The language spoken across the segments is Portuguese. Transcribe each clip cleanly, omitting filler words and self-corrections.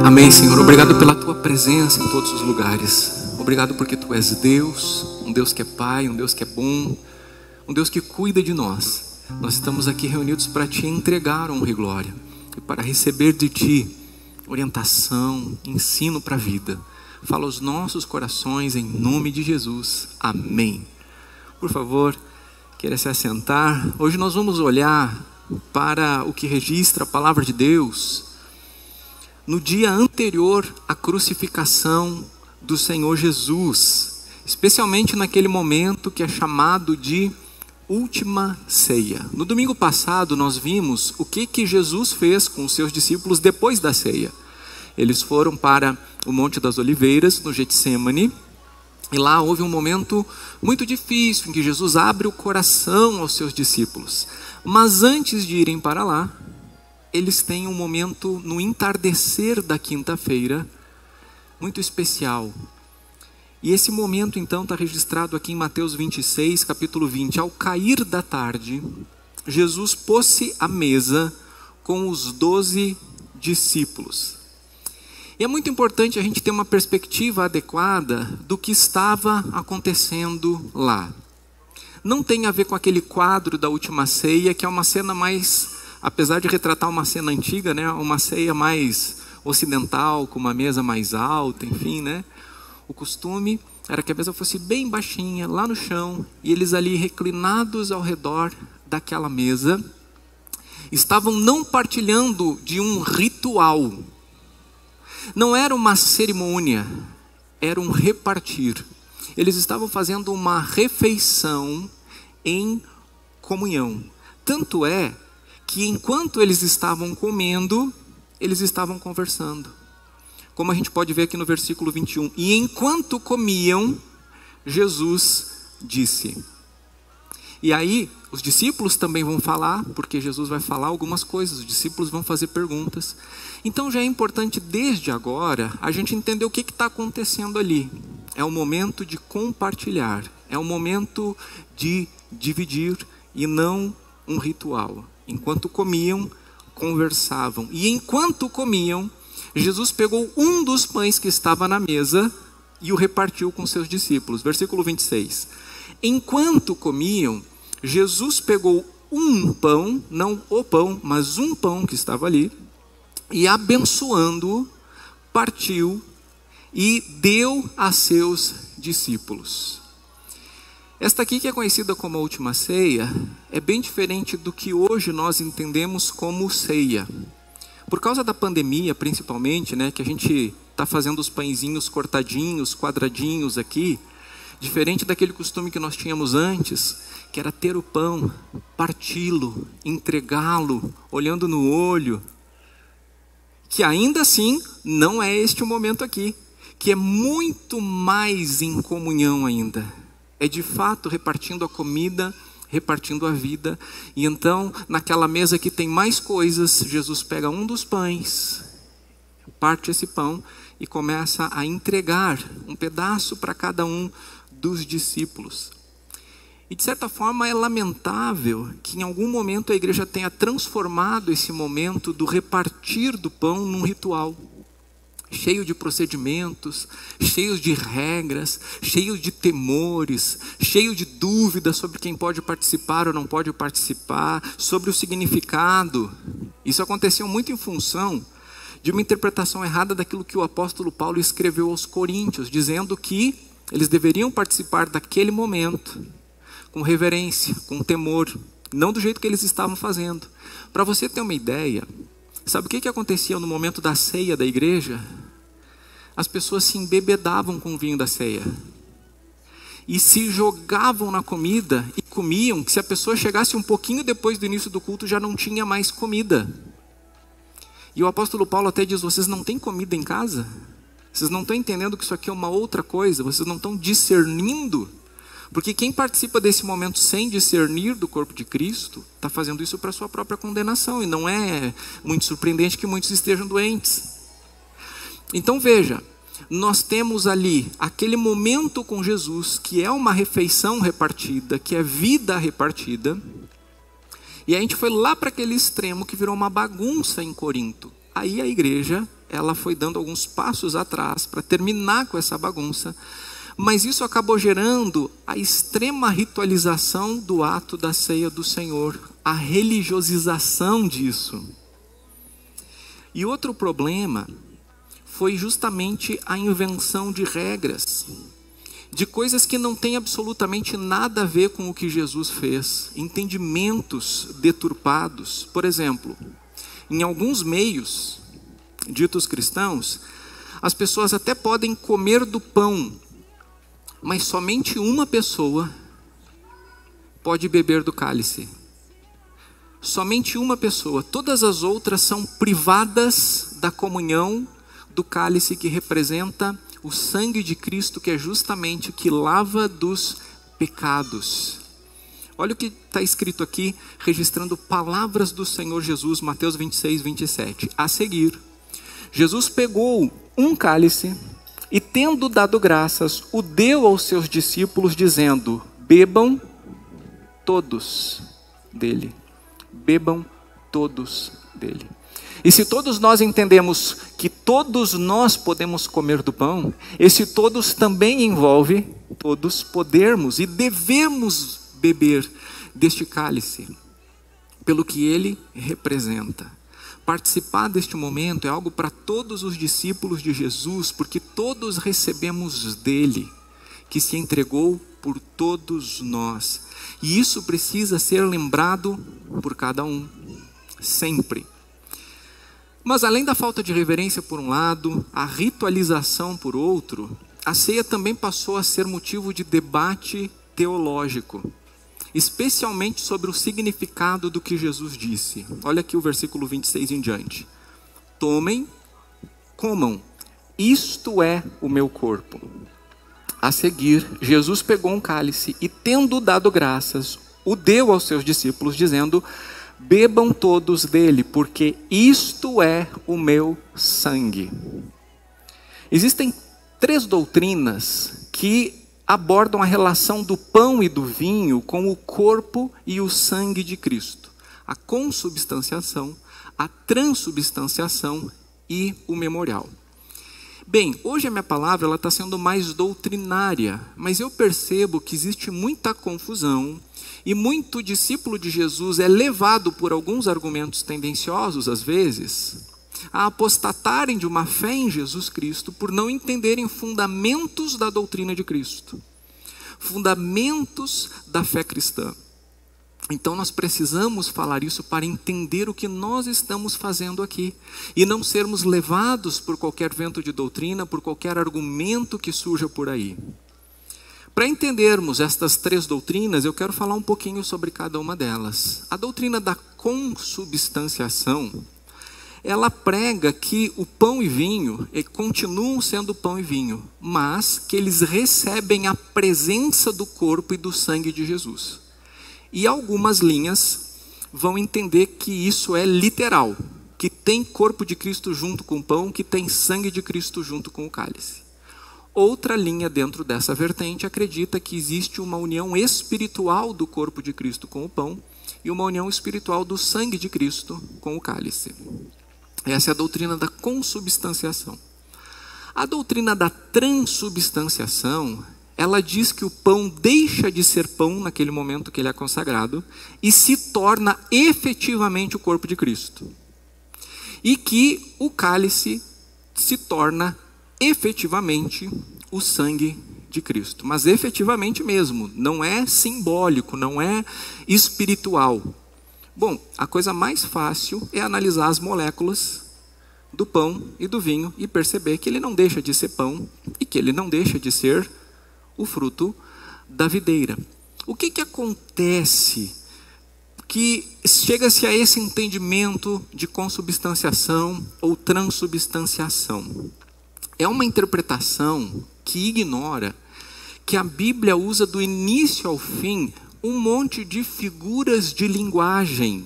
Amém, Senhor. Obrigado pela Tua presença em todos os lugares. Obrigado porque Tu és Deus, um Deus que é Pai, um Deus que é bom, um Deus que cuida de nós. Nós estamos aqui reunidos para Te entregar honra e glória e para receber de Ti orientação, ensino para a vida. Fala aos nossos corações em nome de Jesus. Amém. Por favor, queira se assentar. Hoje nós vamos olhar para o que registra a palavra de Deus no dia anterior à crucificação do Senhor Jesus, especialmente naquele momento que é chamado de última ceia. No domingo passado nós vimos o que Jesus fez com os seus discípulos depois da ceia. Eles foram para o Monte das Oliveiras, no Getsêmani, e lá houve um momento muito difícil em que Jesus abre o coração aos seus discípulos. Mas antes de irem para lá, eles têm um momento no entardecer da quinta-feira, muito especial. E esse momento então está registrado aqui em Mateus 26, capítulo 20. Ao cair da tarde, Jesus pôs-se à mesa com os 12 discípulos. E é muito importante a gente ter uma perspectiva adequada do que estava acontecendo lá. Não tem a ver com aquele quadro da última ceia, que é uma cena mais, apesar de retratar uma cena antiga, né, uma ceia mais ocidental, com uma mesa mais alta, enfim, né? O costume era que a mesa fosse bem baixinha, lá no chão, e eles ali reclinados ao redor daquela mesa, estavam não partilhando de um ritual. Não era uma cerimônia, era um repartir. Eles estavam fazendo uma refeição em comunhão. Tanto é que enquanto eles estavam comendo, eles estavam conversando. Como a gente pode ver aqui no versículo 21. E enquanto comiam, Jesus disse. E aí, os discípulos também vão falar, porque Jesus vai falar algumas coisas, os discípulos vão fazer perguntas. Então já é importante desde agora a gente entender o que está acontecendo ali. É o momento de compartilhar, é o momento de dividir e não um ritual. Enquanto comiam, conversavam. E enquanto comiam, Jesus pegou um dos pães que estava na mesa e o repartiu com seus discípulos. Versículo 26. Enquanto comiam, Jesus pegou um pão, não o pão, mas um pão que estava ali, e abençoando-o, partiu e deu a seus discípulos. Esta aqui, que é conhecida como a última ceia, é bem diferente do que hoje nós entendemos como ceia. Por causa da pandemia, principalmente, né, que a gente está fazendo os pãezinhos cortadinhos, quadradinhos aqui, diferente daquele costume que nós tínhamos antes, que era ter o pão, parti-lo, entregá-lo, olhando no olho, que ainda assim não é este o momento aqui, que é muito mais em comunhão ainda. É de fato repartindo a comida, repartindo a vida. E então, naquela mesa que tem mais coisas, Jesus pega um dos pães, parte esse pão e começa a entregar um pedaço para cada um dos discípulos. E de certa forma é lamentável que em algum momento a igreja tenha transformado esse momento do repartir do pão num ritual. Cheio de procedimentos, cheios de regras, cheios de temores, cheio de dúvidas sobre quem pode participar ou não pode participar, sobre o significado. Isso aconteceu muito em função de uma interpretação errada daquilo que o apóstolo Paulo escreveu aos Coríntios, dizendo que eles deveriam participar daquele momento com reverência, com temor, não do jeito que eles estavam fazendo. Para você ter uma ideia, sabe o que acontecia no momento da ceia da igreja? As pessoas se embebedavam com o vinho da ceia e se jogavam na comida e comiam, que se a pessoa chegasse um pouquinho depois do início do culto já não tinha mais comida. E o apóstolo Paulo até diz: vocês não têm comida em casa? Vocês não estão entendendo que isso aqui é uma outra coisa? Vocês não estão discernindo? Porque quem participa desse momento sem discernir do corpo de Cristo, está fazendo isso para sua própria condenação. E não é muito surpreendente que muitos estejam doentes. Então veja, nós temos ali aquele momento com Jesus, que é uma refeição repartida, que é vida repartida. E a gente foi lá para aquele extremo que virou uma bagunça em Corinto. Aí a igreja ela foi dando alguns passos atrás para terminar com essa bagunça, mas isso acabou gerando a extrema ritualização do ato da ceia do Senhor, a religiosização disso. E outro problema foi justamente a invenção de regras, de coisas que não têm absolutamente nada a ver com o que Jesus fez, entendimentos deturpados. Por exemplo, em alguns meios ditos cristãos, as pessoas até podem comer do pão, mas somente uma pessoa pode beber do cálice. Somente uma pessoa. Todas as outras são privadas da comunhão do cálice que representa o sangue de Cristo, que é justamente o que lava dos pecados. Olha o que está escrito aqui, registrando palavras do Senhor Jesus, Mateus 26, 27. A seguir, Jesus pegou um cálice e, tendo dado graças, o deu aos seus discípulos, dizendo: bebam todos dele. Bebam todos dele. E se todos nós entendemos que todos nós podemos comer do pão, esse todos também envolve todos podermos e devemos beber deste cálice, pelo que ele representa. Participar deste momento é algo para todos os discípulos de Jesus, porque todos recebemos dele, que se entregou por todos nós. E isso precisa ser lembrado por cada um, sempre. Mas além da falta de reverência por um lado, a ritualização por outro, a ceia também passou a ser motivo de debate teológico, especialmente sobre o significado do que Jesus disse. Olha aqui o versículo 26 em diante. Tomem, comam, isto é o meu corpo. A seguir, Jesus pegou um cálice e, tendo dado graças, o deu aos seus discípulos, dizendo: bebam todos dele, porque isto é o meu sangue. Existem 3 doutrinas que abordam a relação do pão e do vinho com o corpo e o sangue de Cristo: a consubstanciação, a transubstanciação e o memorial. Bem, hoje a minha palavra está sendo mais doutrinária, mas eu percebo que existe muita confusão e muito discípulo de Jesus é levado por alguns argumentos tendenciosos, às vezes, a apostatarem de uma fé em Jesus Cristo por não entenderem fundamentos da doutrina de Cristo, fundamentos da fé cristã. Então nós precisamos falar isso para entender o que nós estamos fazendo aqui e não sermos levados por qualquer vento de doutrina, por qualquer argumento que surja por aí. Para entendermos estas 3 doutrinas, eu quero falar um pouquinho sobre cada uma delas. A doutrina da consubstanciação, ela prega que o pão e vinho continuam sendo pão e vinho, mas que eles recebem a presença do corpo e do sangue de Jesus. E algumas linhas vão entender que isso é literal, que tem corpo de Cristo junto com o pão, que tem sangue de Cristo junto com o cálice. Outra linha dentro dessa vertente acredita que existe uma união espiritual do corpo de Cristo com o pão e uma união espiritual do sangue de Cristo com o cálice. Essa é a doutrina da consubstanciação. A doutrina da transubstanciação, ela diz que o pão deixa de ser pão naquele momento que ele é consagrado e se torna efetivamente o corpo de Cristo. E que o cálice se torna efetivamente o sangue de Cristo. Mas efetivamente mesmo, não é simbólico, não é espiritual. Bom, a coisa mais fácil é analisar as moléculas do pão e do vinho e perceber que ele não deixa de ser pão e que ele não deixa de ser o fruto da videira. O que acontece que chega-se a esse entendimento de consubstanciação ou transubstanciação? É uma interpretação que ignora que a Bíblia usa do início ao fim um monte de figuras de linguagem.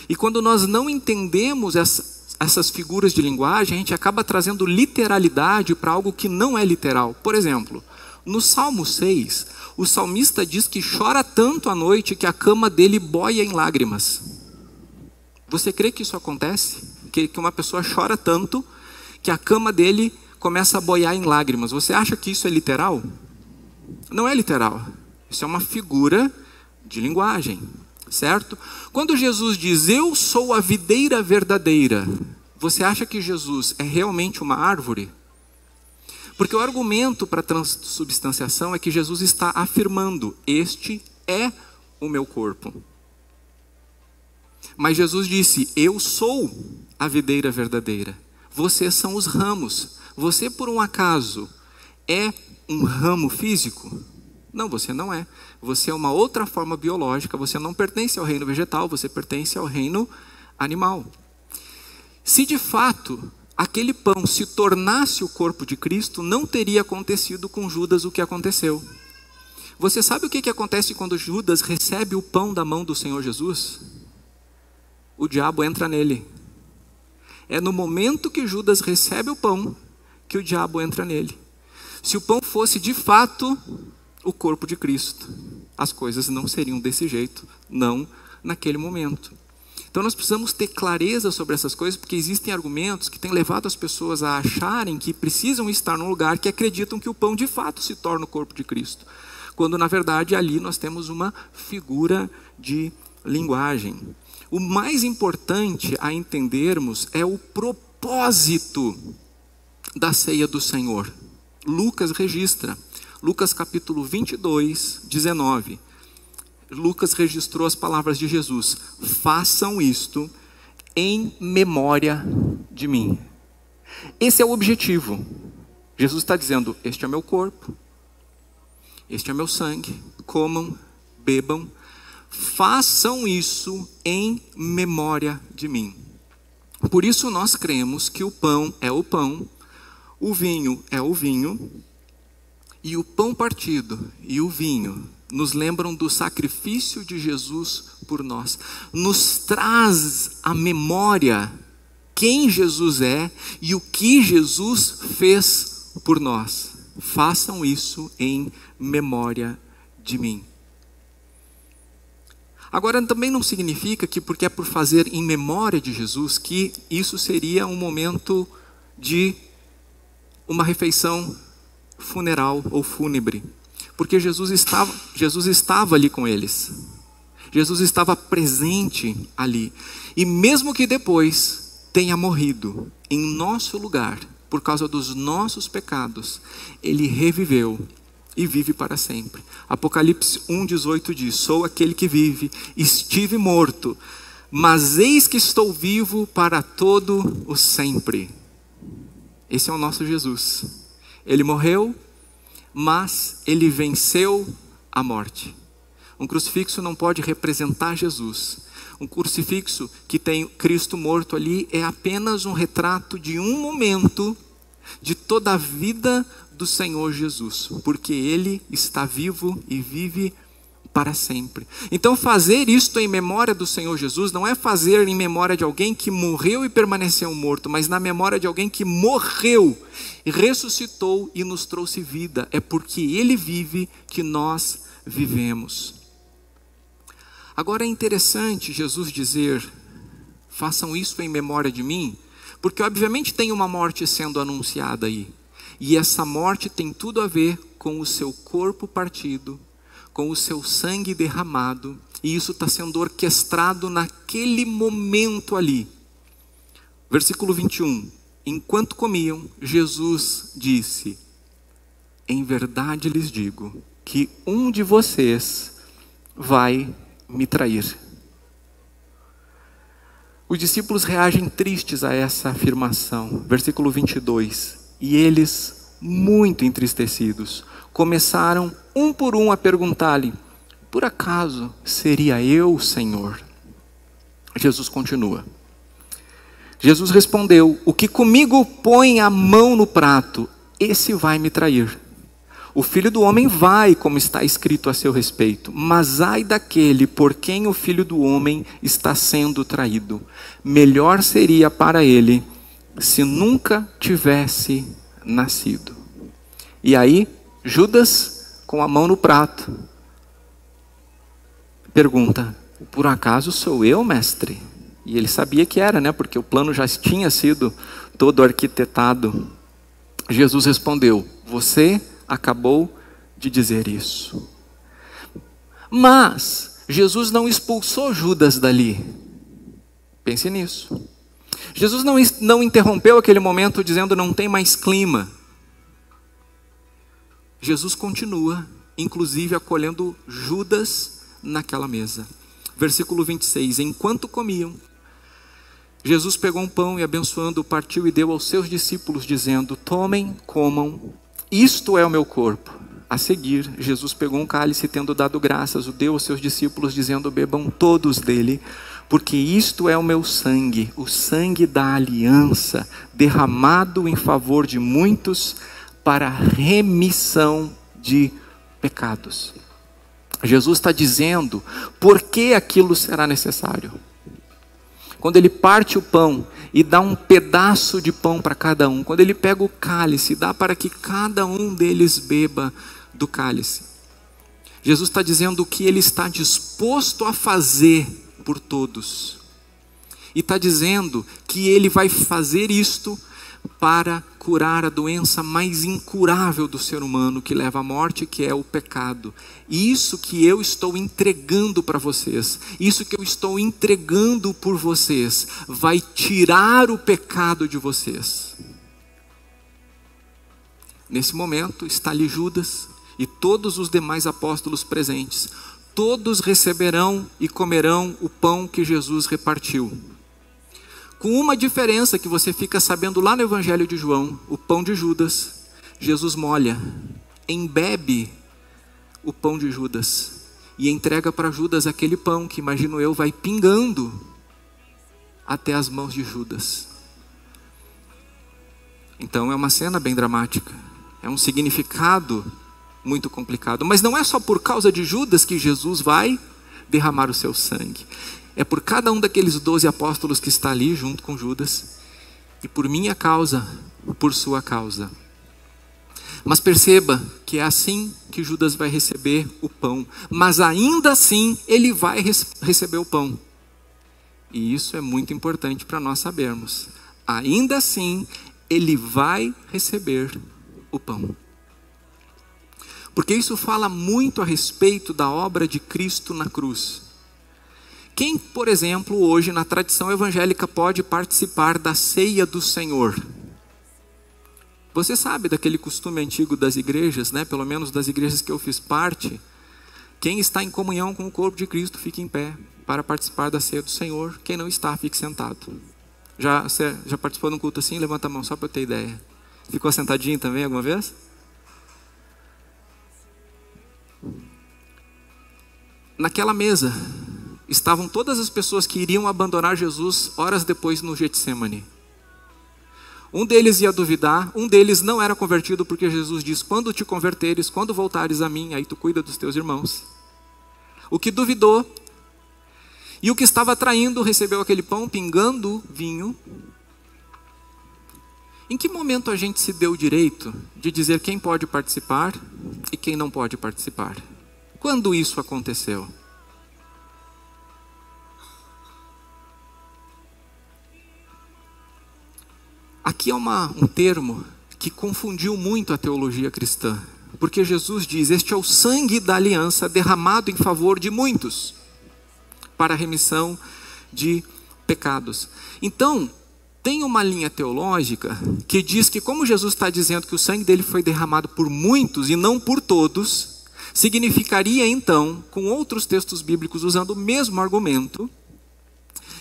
E quando nós não entendemos essas figuras de linguagem, a gente acaba trazendo literalidade para algo que não é literal. Por exemplo, no Salmo 6, o salmista diz que chora tanto à noite que a cama dele boia em lágrimas. Você crê que isso acontece? Que uma pessoa chora tanto que a cama dele começa a boiar em lágrimas. Você acha que isso é literal? Não é literal. Isso é uma figura de linguagem, certo? Quando Jesus diz, eu sou a videira verdadeira, você acha que Jesus é realmente uma árvore? Porque o argumento para a transubstanciação é que Jesus está afirmando, este é o meu corpo. Mas Jesus disse, eu sou a videira verdadeira. Vocês são os ramos. Você, por um acaso, é um ramo físico? Não, você não é. Você é uma outra forma biológica. Você não pertence ao reino vegetal, você pertence ao reino animal. Se de fato aquele pão se tornasse o corpo de Cristo, não teria acontecido com Judas o que aconteceu. Você sabe o que acontece quando Judas recebe o pão da mão do Senhor Jesus? O diabo entra nele. É no momento que Judas recebe o pão que o diabo entra nele. Se o pão fosse de fato o corpo de Cristo, as coisas não seriam desse jeito, não naquele momento. Então nós precisamos ter clareza sobre essas coisas, porque existem argumentos que têm levado as pessoas a acharem que precisam estar num lugar que acreditam que o pão de fato se torna o corpo de Cristo, quando na verdade ali nós temos uma figura de linguagem. O mais importante a entendermos é o propósito da ceia do Senhor. Lucas registra, Lucas capítulo 22, 19. Lucas registrou as palavras de Jesus, façam isto em memória de mim. Esse é o objetivo. Jesus está dizendo, este é meu corpo, este é meu sangue, comam, bebam, façam isso em memória de mim. Por isso nós cremos que o pão é o pão, o vinho é o vinho, e o pão partido e o vinho nos lembram do sacrifício de Jesus por nós. Nos traz à memória quem Jesus é e o que Jesus fez por nós. Façam isso em memória de mim. Agora também não significa que porque é por fazer em memória de Jesus que isso seria um momento de uma refeição funeral ou fúnebre. Porque Jesus estava ali com eles. Jesus estava presente ali. E mesmo que depois tenha morrido em nosso lugar, por causa dos nossos pecados, ele reviveu e vive para sempre. Apocalipse 1,18 diz, sou aquele que vive, estive morto, mas eis que estou vivo para todo o sempre. Esse é o nosso Jesus. Ele morreu, mas ele venceu a morte. Um crucifixo não pode representar Jesus. Um crucifixo que tem Cristo morto ali é apenas um retrato de um momento de toda a vida do Senhor Jesus, porque ele está vivo e vive para sempre. Então fazer isto em memória do Senhor Jesus não é fazer em memória de alguém que morreu e permaneceu morto, mas na memória de alguém que morreu, ressuscitou e nos trouxe vida. É porque ele vive que nós vivemos. Agora é interessante Jesus dizer, façam isso em memória de mim, porque obviamente tem uma morte sendo anunciada aí. E essa morte tem tudo a ver com o seu corpo partido, com o seu sangue derramado, e isso está sendo orquestrado naquele momento ali. Versículo 21, enquanto comiam, Jesus disse, em verdade lhes digo, que um de vocês vai me trair. Os discípulos reagem tristes a essa afirmação. Versículo 22, e eles, muito entristecidos, começaram um por um a perguntar-lhe, por acaso seria eu, Senhor? Jesus continua. Jesus respondeu, o que comigo põe a mão no prato, esse vai me trair. O Filho do Homem vai, como está escrito a seu respeito, mas ai daquele por quem o Filho do Homem está sendo traído. Melhor seria para ele se nunca tivesse nascido. E aí, Judas, com a mão no prato, pergunta, por acaso sou eu, mestre? E ele sabia que era, né? Porque o plano já tinha sido todo arquitetado, Jesus respondeu: você acabou de dizer isso. Mas Jesus não expulsou Judas dali. Pense nisso. Jesus não interrompeu aquele momento dizendo não tem mais clima. Jesus continua, inclusive acolhendo Judas naquela mesa. Versículo 26, enquanto comiam, Jesus pegou um pão e abençoando, partiu e deu aos seus discípulos, dizendo: tomem, comam, isto é o meu corpo. A seguir, Jesus pegou um cálice e, tendo dado graças, o deu aos seus discípulos, dizendo: bebam todos dele, porque isto é o meu sangue, o sangue da aliança, derramado em favor de muitos para a remissão de pecados. Jesus está dizendo por que aquilo será necessário. Quando ele parte o pão e dá um pedaço de pão para cada um, quando ele pega o cálice e dá para que cada um deles beba do cálice, Jesus está dizendo o que ele está disposto a fazer por todos, e está dizendo que ele vai fazer isto para curar a doença mais incurável do ser humano, que leva à morte, que é o pecado. E isso que eu estou entregando para vocês, isso que eu estou entregando por vocês, vai tirar o pecado de vocês. Nesse momento está ali Judas e todos os demais apóstolos presentes. Todos receberão e comerão o pão que Jesus repartiu. Com uma diferença que você fica sabendo lá no Evangelho de João: o pão de Judas, Jesus molha, embebe o pão de Judas e entrega para Judas aquele pão que, imagino eu, vai pingando até as mãos de Judas. Então é uma cena bem dramática, é um significado muito complicado, mas não é só por causa de Judas que Jesus vai derramar o seu sangue. É por cada um daqueles 12 apóstolos que está ali junto com Judas, e por minha causa, por sua causa. Mas perceba que é assim que Judas vai receber o pão, mas ainda assim ele vai receber o pão. E isso é muito importante para nós sabermos. Ainda assim ele vai receber o pão. Porque isso fala muito a respeito da obra de Cristo na cruz. Quem, por exemplo, hoje na tradição evangélica pode participar da ceia do Senhor? Você sabe daquele costume antigo das igrejas, né? Pelo menos das igrejas que eu fiz parte. Quem está em comunhão com o corpo de Cristo, fique em pé para participar da ceia do Senhor. Quem não está, fique sentado. Você já participou de um culto assim? Levanta a mão, só para eu ter ideia. Ficou sentadinho também alguma vez? Naquela mesa estavam todas as pessoas que iriam abandonar Jesus horas depois no Getsemane. Um deles ia duvidar, um deles não era convertido, porque Jesus diz: quando te converteres, quando voltares a mim, aí tu cuida dos teus irmãos. O que duvidou e o que estava traindo recebeu aquele pão pingando vinho. Em que momento a gente se deu o direito de dizer quem pode participar e quem não pode participar? Quando isso aconteceu? Aqui é um termo que confundiu muito a teologia cristã, porque Jesus diz: este é o sangue da aliança derramado em favor de muitos, para a remissão de pecados. Então, tem uma linha teológica que diz que, como Jesus está dizendo que o sangue dele foi derramado por muitos e não por todos, significaria então, com outros textos bíblicos usando o mesmo argumento,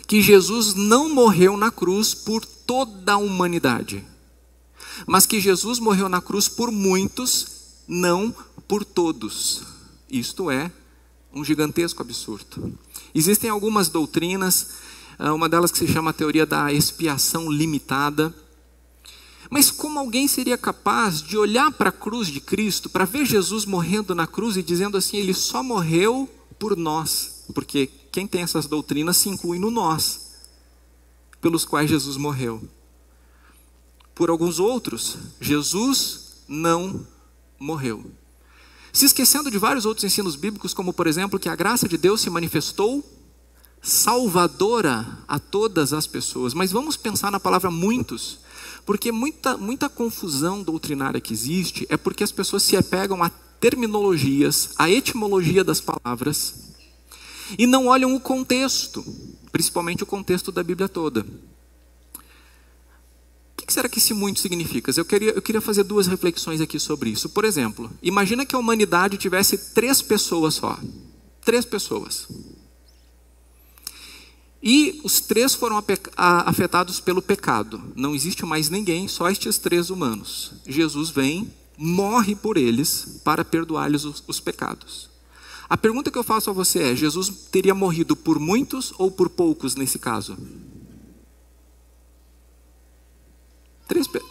que Jesus não morreu na cruz por toda a humanidade, mas que Jesus morreu na cruz por muitos, não por todos. Isto é um gigantesco absurdo. Existem algumas doutrinas, uma delas que se chama a teoria da expiação limitada. Mas como alguém seria capaz de olhar para a cruz de Cristo, para ver Jesus morrendo na cruz e dizendo assim: ele só morreu por nós? Porque quem tem essas doutrinas se inclui no nós, pelos quais Jesus morreu. Por alguns outros, Jesus não morreu, se esquecendo de vários outros ensinos bíblicos, como por exemplo que a graça de Deus se manifestou salvadora a todas as pessoas. Mas vamos pensar na palavra muitos, Porque muita confusão doutrinária que existe é porque as pessoas se apegam a terminologias, a etimologia das palavras, e não olham o contexto, principalmente o contexto da Bíblia toda. O que será que esse muito significa? Eu queria fazer duas reflexões aqui sobre isso. Por exemplo, imagina que a humanidade tivesse 3 pessoas só. 3 pessoas. E os 3 foram afetados pelo pecado. Não existe mais ninguém, só estes 3 humanos. Jesus vem, morre por eles para perdoar-lhes os pecados. A pergunta que eu faço a você é: Jesus teria morrido por muitos ou por poucos nesse caso?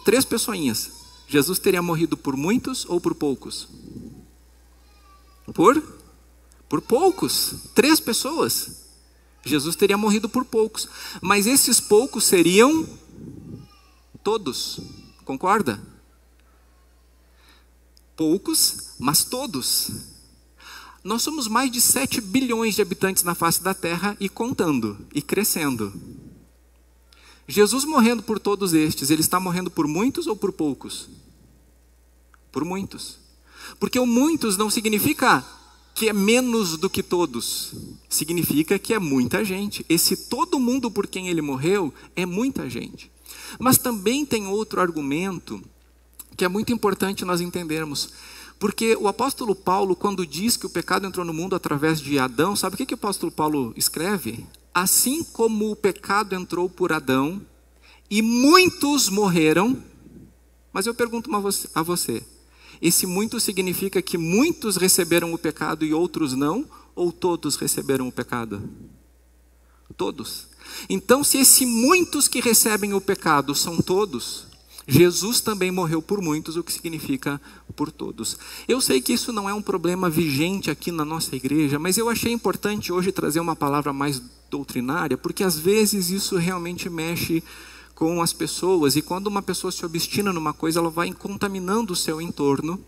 3 pessoinhas. Jesus teria morrido por muitos ou por poucos? Por poucos. 3 pessoas. Jesus teria morrido por poucos. Mas esses poucos seriam todos. Concorda? Poucos, mas todos. Nós somos mais de 7 bilhões de habitantes na face da terra e contando, e crescendo. Jesus morrendo por todos estes, ele está morrendo por muitos ou por poucos? Por muitos. Porque o muitos não significa que é menos do que todos. Significa que é muita gente. Esse todo mundo por quem ele morreu é muita gente. Mas também tem outro argumento que é muito importante nós entendermos. Porque o apóstolo Paulo, quando diz que o pecado entrou no mundo através de Adão, sabe o que o apóstolo Paulo escreve? Assim como o pecado entrou por Adão e muitos morreram. Mas eu pergunto a você, esse muito significa que muitos receberam o pecado e outros não? Ou todos receberam o pecado? Todos. Então, se esses muitos que recebem o pecado são todos, Jesus também morreu por muitos, o que significa por todos. Eu sei que isso não é um problema vigente aqui na nossa igreja, mas eu achei importante hoje trazer uma palavra mais doutrinária, porque às vezes isso realmente mexe com as pessoas, e quando uma pessoa se obstina numa coisa, ela vai contaminando o seu entorno,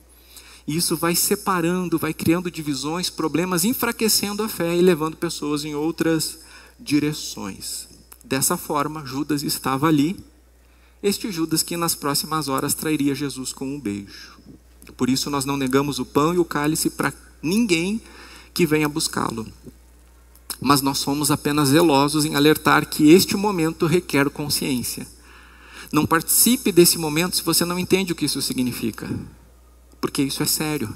e isso vai separando, vai criando divisões, problemas, enfraquecendo a fé e levando pessoas em outras direções. Dessa forma, Judas estava ali, este Judas que nas próximas horas trairia Jesus com um beijo. Por isso nós não negamos o pão e o cálice para ninguém que venha buscá-lo. Mas nós somos apenas zelosos em alertar que este momento requer consciência. Não participe desse momento se você não entende o que isso significa. Porque isso é sério.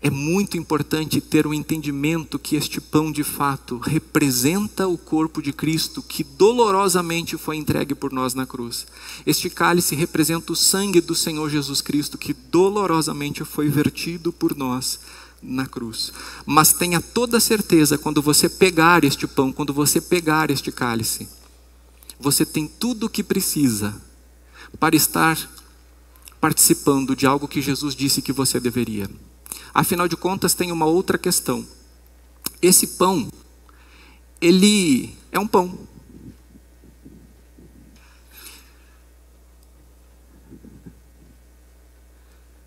É muito importante ter o entendimento que este pão de fato representa o corpo de Cristo que dolorosamente foi entregue por nós na cruz. Este cálice representa o sangue do Senhor Jesus Cristo que dolorosamente foi vertido por nós na cruz. Mas tenha toda certeza, quando você pegar este pão, quando você pegar este cálice, você tem tudo o que precisa para estar participando de algo que Jesus disse que você deveria. Afinal de contas, tem uma outra questão. Esse pão, ele é um pão.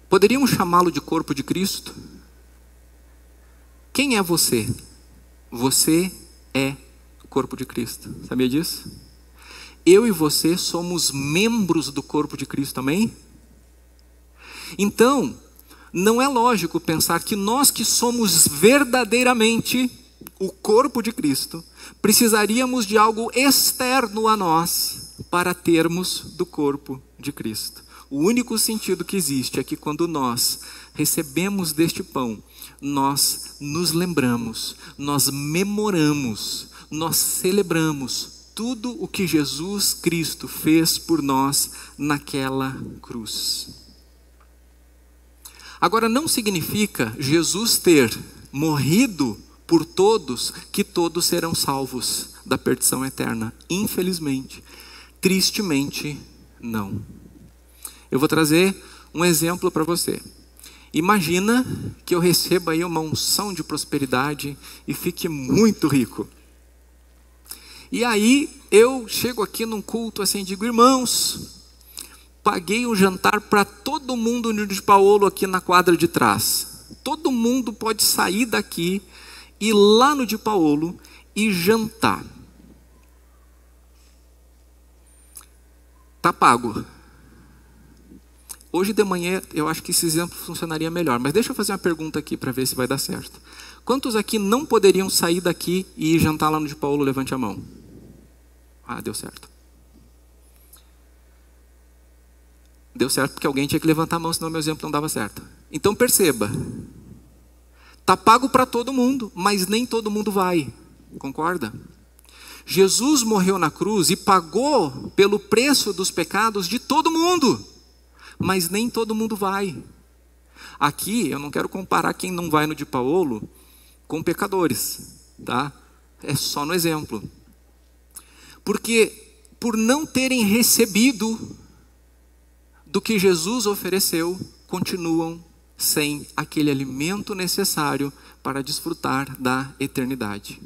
Poderíamos chamá-lo de corpo de Cristo? Quem é você? Você é o corpo de Cristo. Sabia disso? Eu e você somos membros do corpo de Cristo também? Então, não é lógico pensar que nós que somos verdadeiramente o corpo de Cristo, precisaríamos de algo externo a nós para termos do corpo de Cristo. O único sentido que existe é que quando nós recebemos deste pão, nós nos lembramos, nós memoramos, nós celebramos tudo o que Jesus Cristo fez por nós naquela cruz. Agora, não significa Jesus ter morrido por todos que todos serão salvos da perdição eterna. Infelizmente, tristemente, não. Eu vou trazer um exemplo para você. Imagina que eu receba aí uma unção de prosperidade e fique muito rico. E aí eu chego aqui num culto assim e digo: irmãos, paguei um jantar para todo mundo no de Paulo aqui na quadra de trás. Todo mundo pode sair daqui, ir lá no de Paulo e jantar. Tá pago. Hoje de manhã eu acho que esse exemplo funcionaria melhor, mas deixa eu fazer uma pergunta aqui para ver se vai dar certo. Quantos aqui não poderiam sair daqui e ir jantar lá no de Paulo? Levante a mão. Ah, deu certo. Deu certo porque alguém tinha que levantar a mão, senão meu exemplo não dava certo. Então perceba, está pago para todo mundo, mas nem todo mundo vai. Concorda? Jesus morreu na cruz e pagou pelo preço dos pecados de todo mundo, mas nem todo mundo vai. Aqui eu não quero comparar quem não vai no de Paulo com pecadores, tá? É só no exemplo. Porque por não terem recebido do que Jesus ofereceu, continuam sem aquele alimento necessário para desfrutar da eternidade.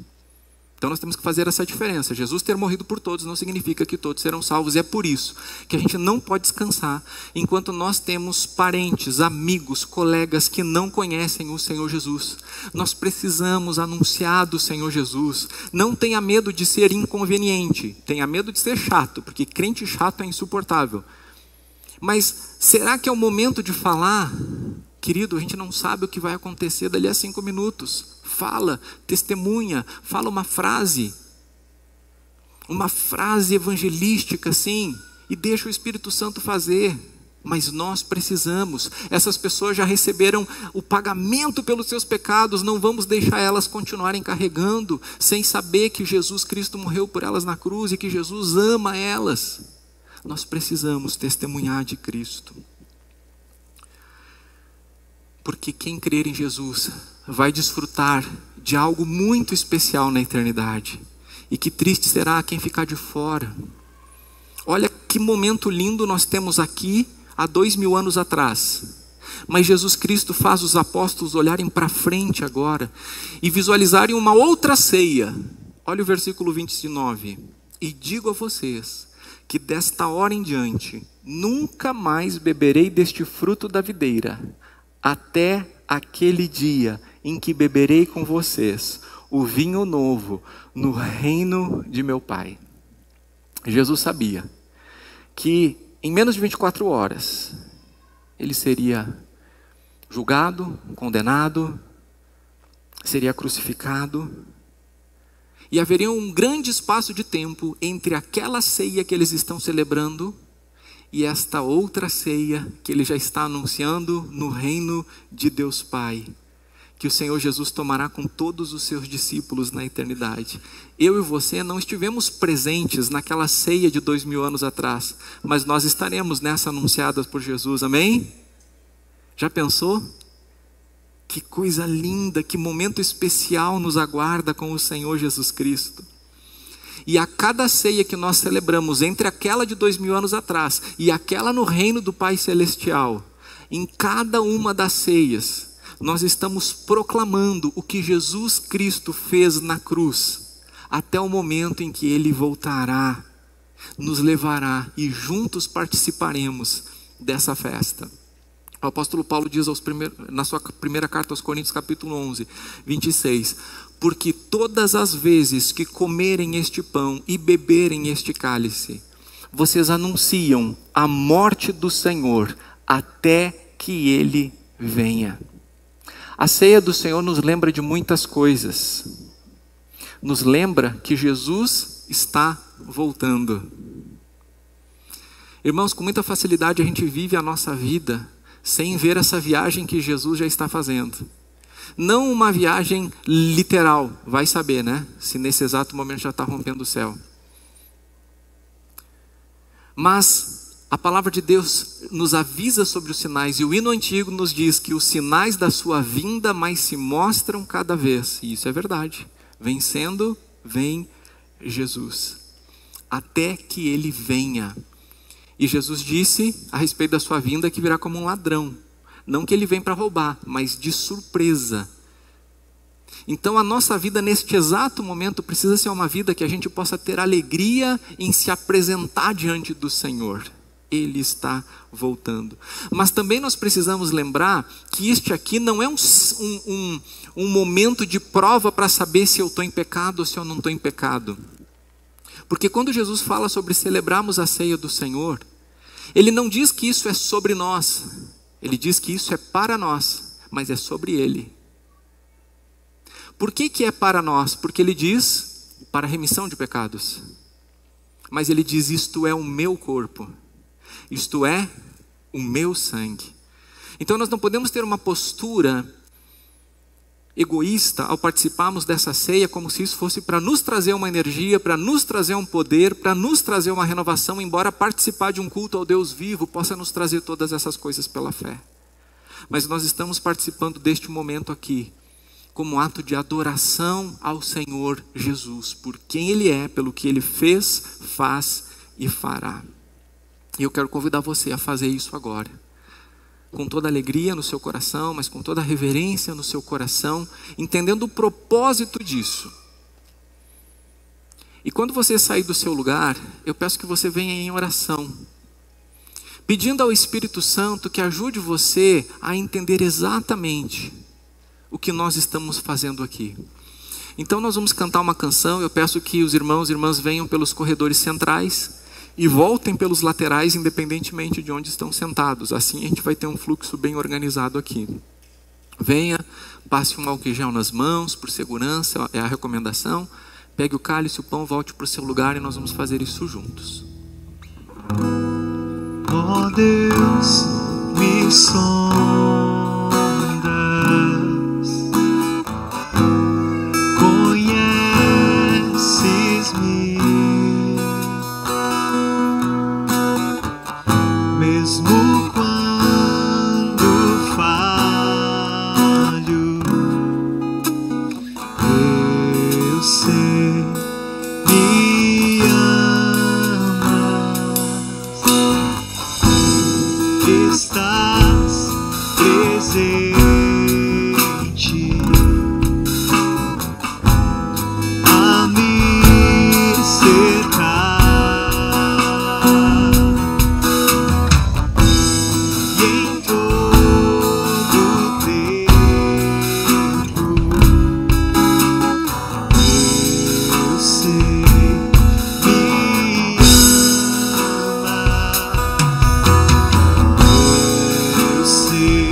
Então nós temos que fazer essa diferença. Jesus ter morrido por todos não significa que todos serão salvos. E é por isso que a gente não pode descansar enquanto nós temos parentes, amigos, colegas que não conhecem o Senhor Jesus. Nós precisamos anunciar do Senhor Jesus. Não tenha medo de ser inconveniente. Tenha medo de ser chato, porque crente chato é insuportável. Mas será que é o momento de falar? Querido, a gente não sabe o que vai acontecer dali a 5 minutos. Fala, testemunha, fala uma frase evangelística assim, e deixa o Espírito Santo fazer. Mas nós precisamos, essas pessoas já receberam o pagamento pelos seus pecados, não vamos deixar elas continuarem carregando, sem saber que Jesus Cristo morreu por elas na cruz e que Jesus ama elas. Nós precisamos testemunhar de Cristo. Porque quem crer em Jesus vai desfrutar de algo muito especial na eternidade. E que triste será quem ficar de fora. Olha que momento lindo nós temos aqui há 2000 anos atrás. Mas Jesus Cristo faz os apóstolos olharem para frente agora e visualizarem uma outra ceia. Olha o versículo 29. E digo a vocês que desta hora em diante nunca mais beberei deste fruto da videira, até aquele dia em que beberei com vocês o vinho novo no reino de meu Pai. Jesus sabia que em menos de 24 horas ele seria julgado, condenado, seria crucificado, e haveria um grande espaço de tempo entre aquela ceia que eles estão celebrando e esta outra ceia que ele já está anunciando no reino de Deus Pai, que o Senhor Jesus tomará com todos os seus discípulos na eternidade. Eu e você não estivemos presentes naquela ceia de 2000 anos atrás, mas nós estaremos nessa anunciada por Jesus, amém? Já pensou? Que coisa linda, que momento especial nos aguarda com o Senhor Jesus Cristo. E a cada ceia que nós celebramos, entre aquela de 2000 anos atrás e aquela no reino do Pai Celestial, em cada uma das ceias, nós estamos proclamando o que Jesus Cristo fez na cruz, até o momento em que Ele voltará, nos levará e juntos participaremos dessa festa. O apóstolo Paulo diz na sua primeira carta aos Coríntios, capítulo 11, 26, porque todas as vezes que comerem este pão e beberem este cálice, vocês anunciam a morte do Senhor até que Ele venha. A ceia do Senhor nos lembra de muitas coisas. Nos lembra que Jesus está voltando. Irmãos, com muita facilidade a gente vive a nossa vida sem ver essa viagem que Jesus já está fazendo. Não uma viagem literal, vai saber, né? Se nesse exato momento já está rompendo o céu. Mas a palavra de Deus nos avisa sobre os sinais, e o hino antigo nos diz que os sinais da sua vinda mais se mostram cada vez, e isso é verdade. Vencendo, vem Jesus, até que Ele venha. E Jesus disse a respeito da sua vinda que virá como um ladrão. Não que Ele vem para roubar, mas de surpresa. Então a nossa vida neste exato momento precisa ser uma vida que a gente possa ter alegria em se apresentar diante do Senhor. Ele está voltando. Mas também nós precisamos lembrar que este aqui não é um momento de prova para saber se eu estou em pecado ou se eu não estou em pecado. Porque quando Jesus fala sobre celebrarmos a ceia do Senhor, Ele não diz que isso é sobre nós, Ele diz que isso é para nós, mas é sobre Ele. Por que é para nós? Porque Ele diz para a remissão de pecados. Mas Ele diz: isto é o meu corpo, isto é o meu sangue. Então nós não podemos ter uma postura egoísta ao participarmos dessa ceia, como se isso fosse para nos trazer uma energia, para nos trazer um poder, para nos trazer uma renovação, embora participar de um culto ao Deus vivo possa nos trazer todas essas coisas pela fé. Mas nós estamos participando deste momento aqui como um ato de adoração ao Senhor Jesus, por quem Ele é, pelo que Ele fez, faz e fará. E eu quero convidar você a fazer isso agora, com toda alegria no seu coração, mas com toda reverência no seu coração, entendendo o propósito disso. E quando você sair do seu lugar, eu peço que você venha em oração, pedindo ao Espírito Santo que ajude você a entender exatamente o que nós estamos fazendo aqui. Então nós vamos cantar uma canção. Eu peço que os irmãos e irmãs venham pelos corredores centrais e voltem pelos laterais, independentemente de onde estão sentados. Assim a gente vai ter um fluxo bem organizado aqui. Venha, passe um álcool gel nas mãos, por segurança, é a recomendação. Pegue o cálice, o pão, volte para o seu lugar e nós vamos fazer isso juntos. Ó Deus, me sondas, conheces-me, mesmo quando falho, eu sei, me amas, estás presente a me cercar, e em todo tempo eu sei, me amas, eu sei, me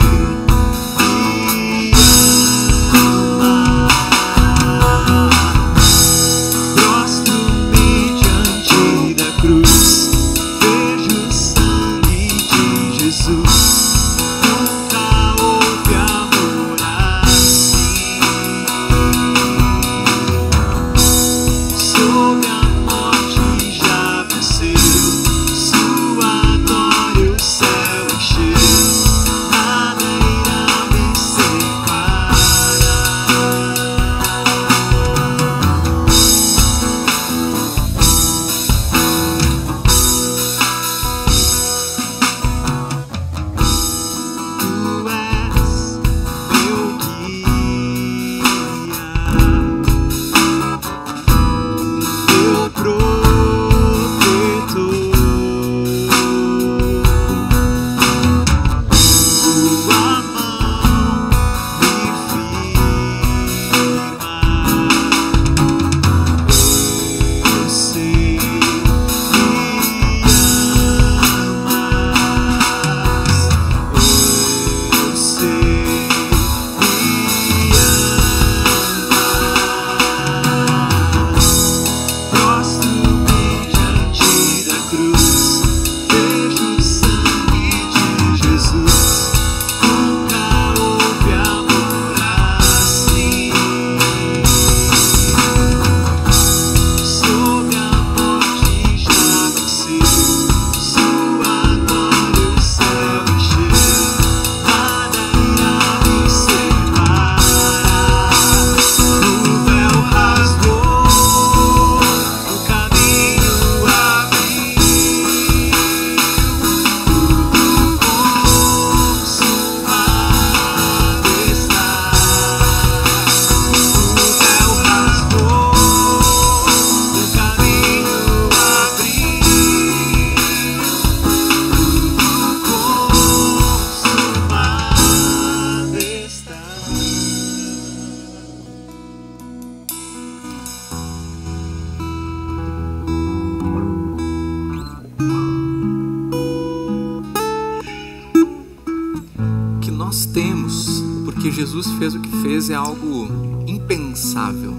nós temos, porque Jesus fez o que fez, é algo impensável.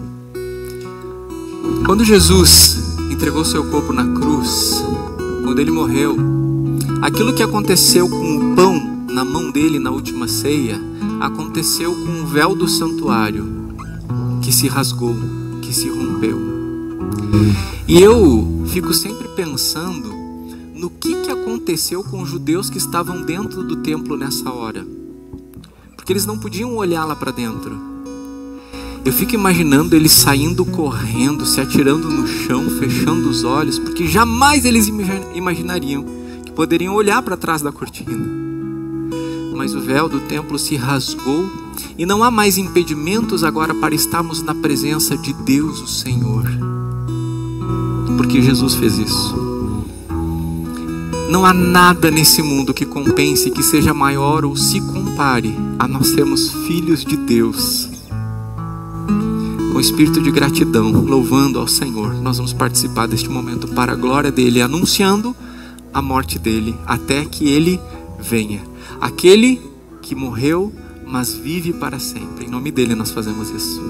Quando Jesus entregou seu corpo na cruz, quando ele morreu, aquilo que aconteceu com o pão na mão dele na última ceia, aconteceu com o véu do santuário, que se rasgou, que se rompeu. E eu fico sempre pensando no que aconteceu com os judeus que estavam dentro do templo nessa hora, porque eles não podiam olhar lá para dentro. Eu fico imaginando eles saindo correndo, se atirando no chão, fechando os olhos, porque jamais eles imaginariam que poderiam olhar para trás da cortina. Mas o véu do templo se rasgou e não há mais impedimentos agora para estarmos na presença de Deus, o Senhor, porque Jesus fez isso. Não há nada nesse mundo que compense, que seja maior ou se compare a nós sermos filhos de Deus. Com espírito de gratidão, louvando ao Senhor, nós vamos participar deste momento para a glória dele, anunciando a morte dele até que ele venha. Aquele que morreu, mas vive para sempre. Em nome dele nós fazemos isso.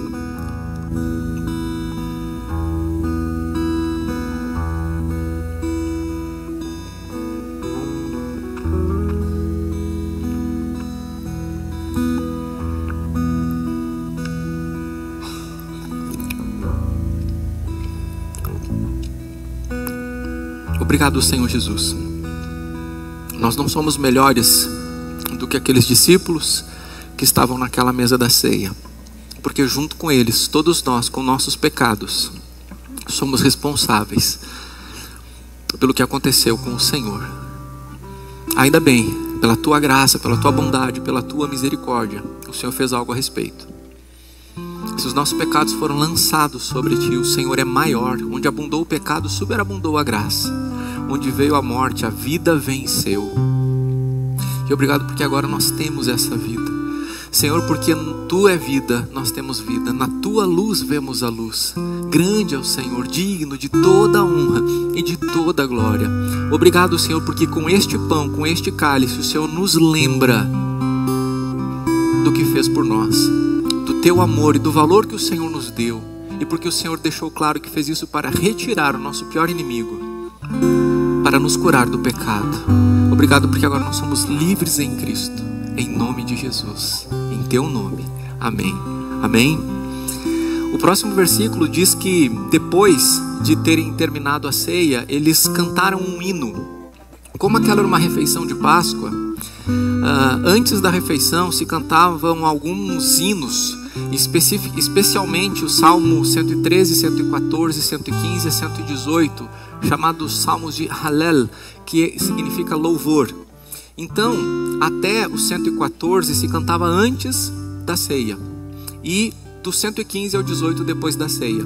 Obrigado, Senhor Jesus. Nós não somos melhores do que aqueles discípulos que estavam naquela mesa da ceia, porque junto com eles, todos nós, com nossos pecados, somos responsáveis pelo que aconteceu com o Senhor. Ainda bem, pela tua graça, pela tua bondade, pela tua misericórdia, o Senhor fez algo a respeito. Se os nossos pecados foram lançados sobre ti, o Senhor é maior. Onde abundou o pecado, superabundou a graça. Onde veio a morte, a vida venceu. E obrigado porque agora nós temos essa vida. Senhor, porque tu é vida, nós temos vida. Na tua luz vemos a luz. Grande é o Senhor, digno de toda a honra e de toda a glória. Obrigado, Senhor, porque com este pão, com este cálice, o Senhor nos lembra do que fez por nós, do teu amor e do valor que o Senhor nos deu. E porque o Senhor deixou claro que fez isso para retirar o nosso pior inimigo, para nos curar do pecado. Obrigado porque agora nós somos livres em Cristo, em nome de Jesus, em teu nome, amém, amém. O próximo versículo diz que depois de terem terminado a ceia, eles cantaram um hino. Como aquela era uma refeição de Páscoa, antes da refeição se cantavam alguns hinos, especialmente o Salmo 113, 114, 115 e 118, chamados Salmos de Hallel, que significa louvor. Então, até o 114 se cantava antes da ceia, e do 115 ao 18 depois da ceia.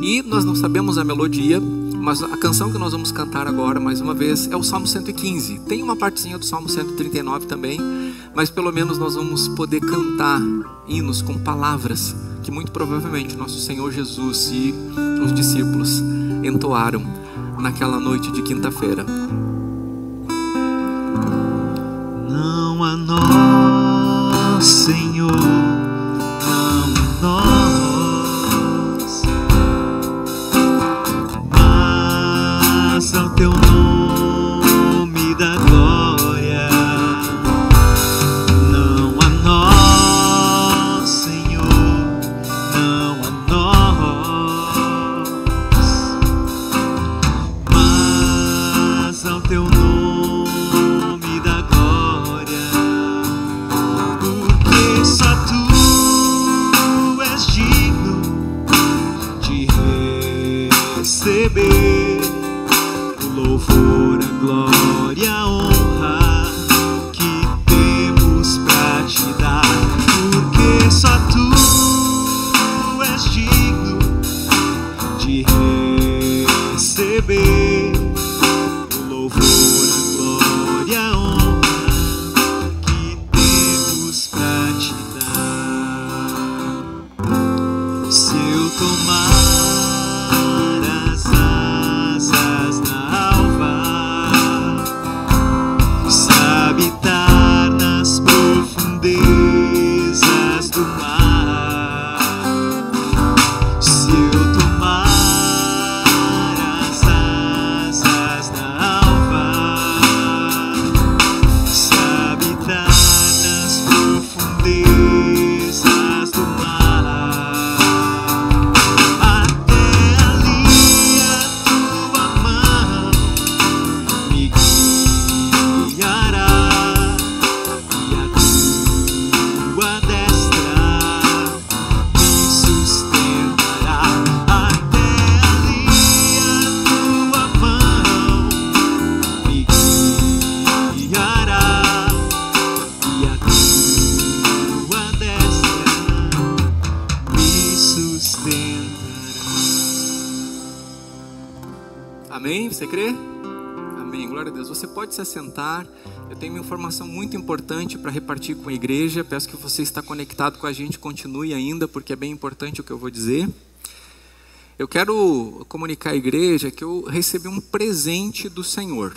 E nós não sabemos a melodia, mas a canção que nós vamos cantar agora, mais uma vez, é o Salmo 115. Tem uma partezinha do Salmo 139 também, mas pelo menos nós vamos poder cantar hinos com palavras que muito provavelmente nosso Senhor Jesus e os discípulos entoaram naquela noite de quinta-feira. Não a nós, Senhor, não a nós, mas ao teu nome da glória. Não a nós, Senhor, não a nós, mas ao Você crê? Amém, glória a Deus. Você pode se assentar. Eu tenho uma informação muito importante para repartir com a igreja. Peço que você está conectado com a gente, continue ainda, porque é bem importante o que eu vou dizer. Eu quero comunicar à igreja que eu recebi um presente do Senhor.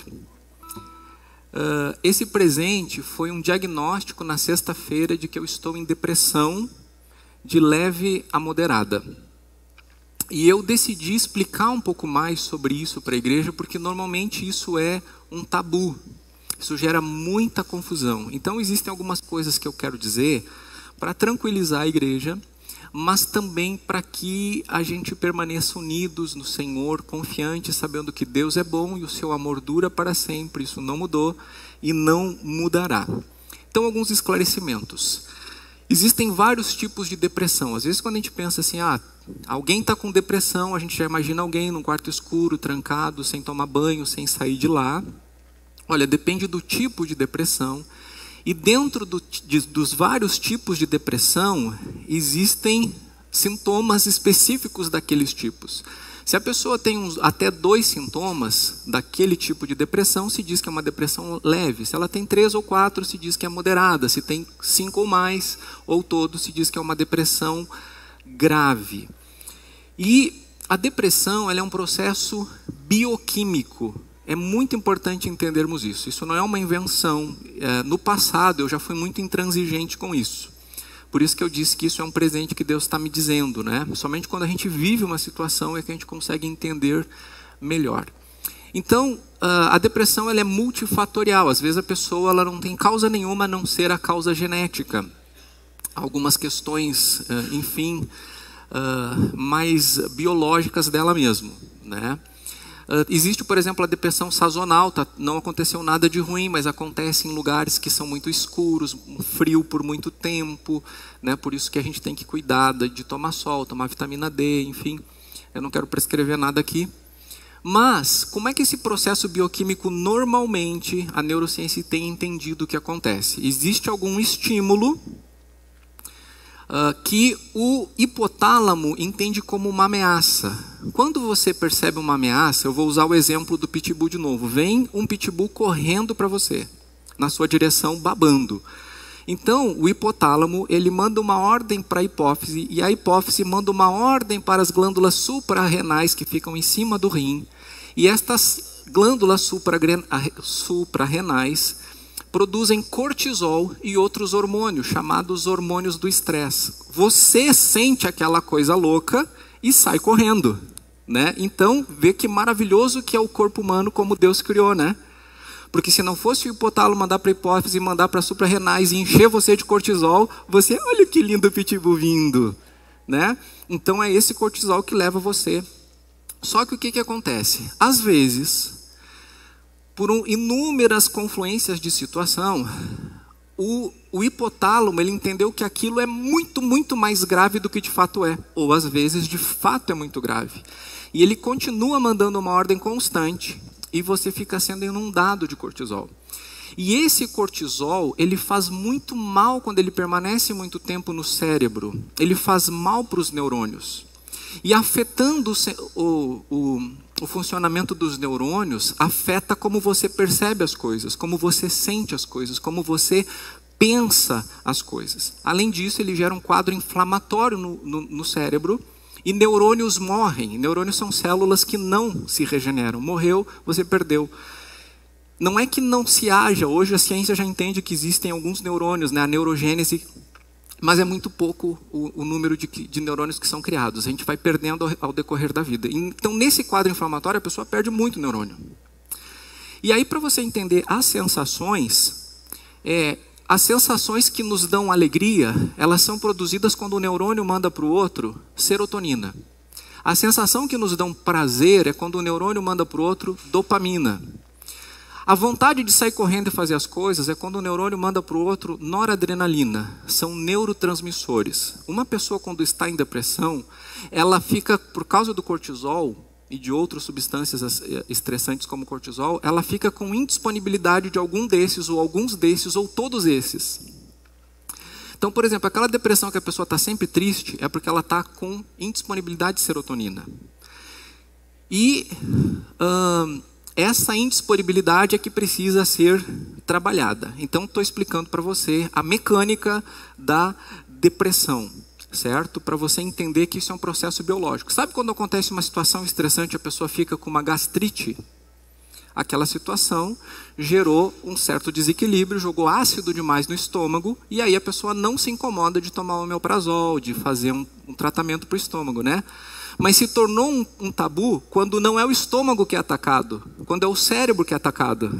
Esse presente foi um diagnóstico na sexta-feira de que eu estou em depressão de leve a moderada. E eu decidi explicar um pouco mais sobre isso para a igreja, porque normalmente isso é um tabu. Isso gera muita confusão. Então existem algumas coisas que eu quero dizer para tranquilizar a igreja, mas também para que a gente permaneça unidos no Senhor, confiantes, sabendo que Deus é bom e o seu amor dura para sempre. Isso não mudou e não mudará. Então, alguns esclarecimentos. Existem vários tipos de depressão. Às vezes quando a gente pensa assim, alguém está com depressão, a gente já imagina alguém num quarto escuro, trancado, sem tomar banho, sem sair de lá. Olha, depende do tipo de depressão. E dentro dos vários tipos de depressão, existem sintomas específicos daqueles tipos. Se a pessoa tem até 2 sintomas daquele tipo de depressão, se diz que é uma depressão leve. Se ela tem 3 ou 4, se diz que é moderada. Se tem 5 ou mais, ou todo, se diz que é uma depressão grave. E a depressão, ela é um processo bioquímico. É muito importante entendermos isso. Isso não é uma invenção. No passado, eu já fui muito intransigente com isso. Por isso que eu disse que isso é um presente que Deus está me dizendo, né? Somente quando a gente vive uma situação é que a gente consegue entender melhor. Então, a depressão ela é multifatorial. Às vezes a pessoa ela não tem causa nenhuma a não ser a causa genética. Algumas questões, mais biológicas dela mesmo, né? Existe, por exemplo, a depressão sazonal, não aconteceu nada de ruim, mas acontece em lugares que são muito escuros, frio por muito tempo, né? Por isso que a gente tem que cuidar de tomar sol, tomar vitamina D, enfim. Eu não quero prescrever nada aqui. Mas, como é que esse processo bioquímico, normalmente, a neurociência tem entendido que acontece? Existe algum estímulo que o hipotálamo entende como uma ameaça. Quando você percebe uma ameaça, eu vou usar o exemplo do pitbull de novo. Vem um pitbull correndo para você, na sua direção, babando. Então, o hipotálamo, ele manda uma ordem para a hipófise, e a hipófise manda uma ordem para as glândulas suprarrenais que ficam em cima do rim. E estas glândulas suprarrenais produzem cortisol e outros hormônios, chamados hormônios do estresse. Você sente aquela coisa louca e sai correndo, né? Então, vê que maravilhoso que é o corpo humano como Deus criou, né? Porque se não fosse o hipotálamo mandar para a hipófise, mandar para suprarrenais e encher você de cortisol, você, olha que lindo o pitbull vindo, né? Então é esse cortisol que leva você. Só que o que acontece? Às vezes, por inúmeras confluências de situação, o hipotálamo ele entendeu que aquilo é muito, muito mais grave do que de fato é. Ou às vezes, de fato, é muito grave. E ele continua mandando uma ordem constante e você fica sendo inundado de cortisol. E esse cortisol, ele faz muito mal quando ele permanece muito tempo no cérebro. Ele faz mal para os neurônios. E afetando o funcionamento dos neurônios, afeta como você percebe as coisas, como você sente as coisas, como você pensa as coisas. Além disso, ele gera um quadro inflamatório no cérebro e neurônios morrem. Neurônios são células que não se regeneram. Morreu, você perdeu. Não é que não se haja, hoje a ciência já entende que existem alguns neurônios, né? A neurogênese, mas é muito pouco o número de neurônios que são criados. A gente vai perdendo ao decorrer da vida. Então, nesse quadro inflamatório, a pessoa perde muito neurônio. E aí, para você entender as sensações que nos dão alegria, elas são produzidas quando o neurônio manda para o outro serotonina. A sensação que nos dão prazer é quando o neurônio manda para o outro dopamina. A vontade de sair correndo e fazer as coisas é quando o neurônio manda para o outro noradrenalina. São neurotransmissores. Uma pessoa, quando está em depressão, ela fica, por causa do cortisol e de outras substâncias estressantes como cortisol, ela fica com indisponibilidade de algum desses, ou alguns desses, ou todos esses. Então, por exemplo, aquela depressão que a pessoa está sempre triste, é porque ela está com indisponibilidade de serotonina. E essa indisponibilidade é que precisa ser trabalhada. Então, estou explicando para você a mecânica da depressão, certo? Para você entender que isso é um processo biológico. Sabe quando acontece uma situação estressante, a pessoa fica com uma gastrite? Aquela situação gerou um certo desequilíbrio, jogou ácido demais no estômago, e aí a pessoa não se incomoda de tomar o omeprazol, de fazer um tratamento para o estômago, né? Mas se tornou um tabu quando não é o estômago que é atacado, quando é o cérebro que é atacado.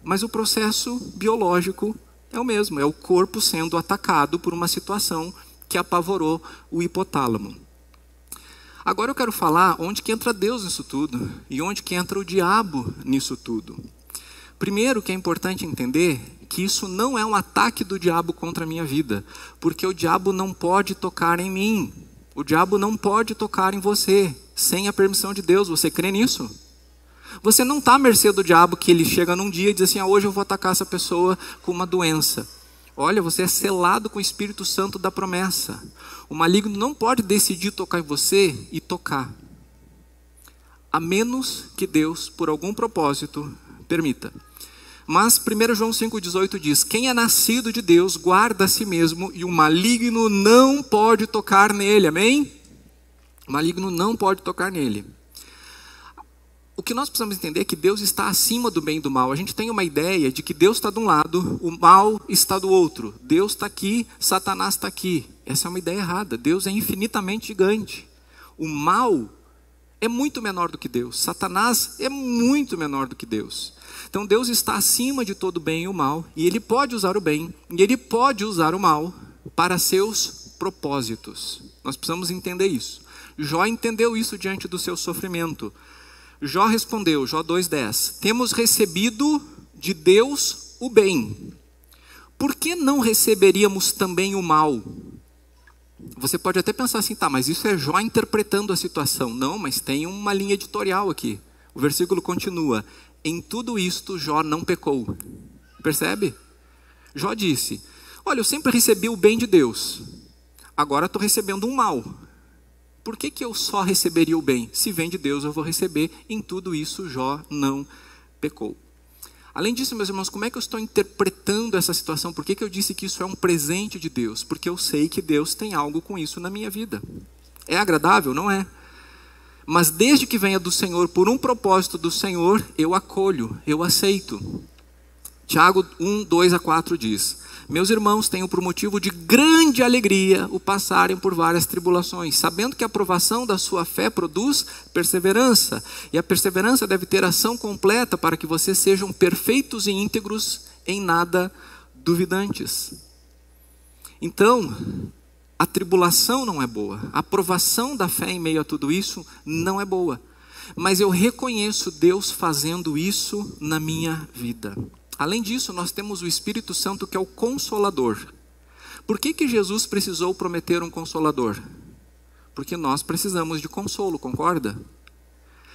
Mas o processo biológico é o mesmo, é o corpo sendo atacado por uma situação que apavorou o hipotálamo. Agora eu quero falar onde que entra Deus nisso tudo e onde que entra o diabo nisso tudo. Primeiro que é importante entender que isso não é um ataque do diabo contra a minha vida, porque o diabo não pode tocar em mim. O diabo não pode tocar em você sem a permissão de Deus. Você crê nisso? Você não está à mercê do diabo que ele chega num dia e diz assim, hoje eu vou atacar essa pessoa com uma doença. Olha, você é selado com o Espírito Santo da promessa. O maligno não pode decidir tocar em você e tocar. A menos que Deus, por algum propósito, permita. Mas 1 João 5,18 diz, quem é nascido de Deus guarda a si mesmo e o maligno não pode tocar nele, amém? O maligno não pode tocar nele. O que nós precisamos entender é que Deus está acima do bem e do mal. A gente tem uma ideia de que Deus está de um lado, o mal está do outro. Deus está aqui, Satanás está aqui. Essa é uma ideia errada. Deus é infinitamente gigante. O mal é muito menor do que Deus. Satanás é muito menor do que Deus. Então Deus está acima de todo o bem e o mal. E Ele pode usar o bem e Ele pode usar o mal para seus propósitos. Nós precisamos entender isso. Jó entendeu isso diante do seu sofrimento. Jó respondeu, Jó 2,10, temos recebido de Deus o bem. Por que não receberíamos também o mal? Você pode até pensar assim, tá, mas isso é Jó interpretando a situação. Não, mas tem uma linha editorial aqui. O versículo continua, em tudo isto Jó não pecou. Percebe? Jó disse, olha, eu sempre recebi o bem de Deus, agora estou recebendo um mal. Por que eu só receberia o bem? Se vem de Deus eu vou receber. Em tudo isso Jó não pecou. Além disso, meus irmãos, como é que eu estou interpretando essa situação? Por que eu disse que isso é um presente de Deus? Porque eu sei que Deus tem algo com isso na minha vida. É agradável? Não é. Mas desde que venha do Senhor, por um propósito do Senhor, eu acolho, eu aceito. Tiago 1:2-4 diz, meus irmãos, tenham por motivo de grande alegria o passarem por várias tribulações, sabendo que a aprovação da sua fé produz perseverança, e a perseverança deve ter ação completa para que vocês sejam perfeitos e íntegros, em nada duvidantes. Então, a tribulação não é boa, a aprovação da fé em meio a tudo isso não é boa, mas eu reconheço Deus fazendo isso na minha vida. Além disso, nós temos o Espírito Santo que é o Consolador. Por que Jesus precisou prometer um Consolador? Porque nós precisamos de consolo, concorda?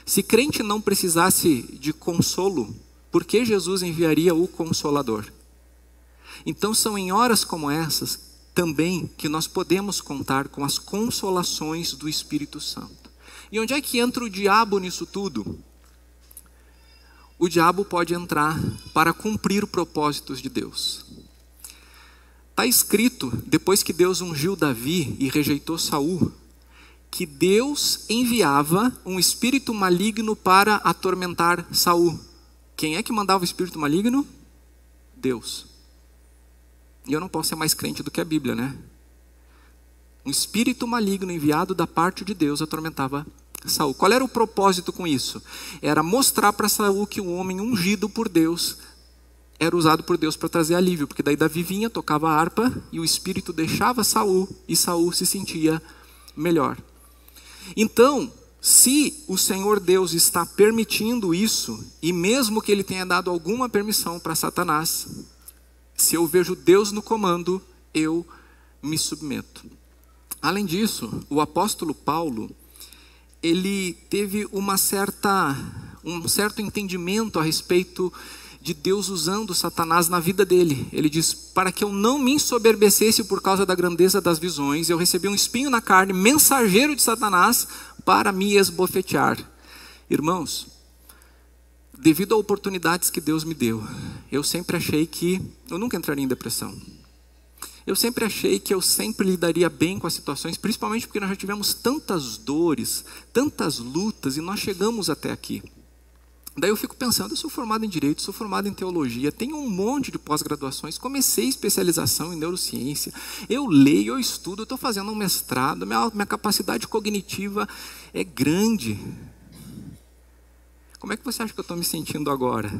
Se crente não precisasse de consolo, por que Jesus enviaria o Consolador? Então são em horas como essas também que nós podemos contar com as consolações do Espírito Santo. E onde é que entra o diabo nisso tudo? O diabo pode entrar para cumprir propósitos de Deus. Está escrito, depois que Deus ungiu Davi e rejeitou Saul, que Deus enviava um espírito maligno para atormentar Saul. Quem é que mandava o espírito maligno? Deus. E eu não posso ser mais crente do que a Bíblia, né? Um espírito maligno enviado da parte de Deus atormentava Saul. Qual era o propósito com isso? Era mostrar para Saul que um homem ungido por Deus era usado por Deus para trazer alívio, porque daí Davi vinha, tocava a harpa e o espírito deixava Saul e Saul se sentia melhor. Então, se o Senhor Deus está permitindo isso, e mesmo que Ele tenha dado alguma permissão para Satanás, se eu vejo Deus no comando, eu me submeto. Além disso, o apóstolo Paulo, ele teve um certo entendimento a respeito de Deus usando Satanás na vida dele. Ele diz, para que eu não me ensoberbecesse por causa da grandeza das visões, eu recebi um espinho na carne, mensageiro de Satanás, para me esbofetear. Irmãos, devido a oportunidades que Deus me deu, eu sempre achei que eu nunca entraria em depressão. Eu sempre achei que eu sempre lidaria bem com as situações, principalmente porque nós já tivemos tantas dores, tantas lutas, e nós chegamos até aqui. Daí eu fico pensando, eu sou formado em Direito, sou formado em Teologia, tenho um monte de pós-graduações, comecei especialização em Neurociência, eu leio, eu estudo, eu estou fazendo um mestrado, minha capacidade cognitiva é grande. Como é que você acha que eu estou me sentindo agora?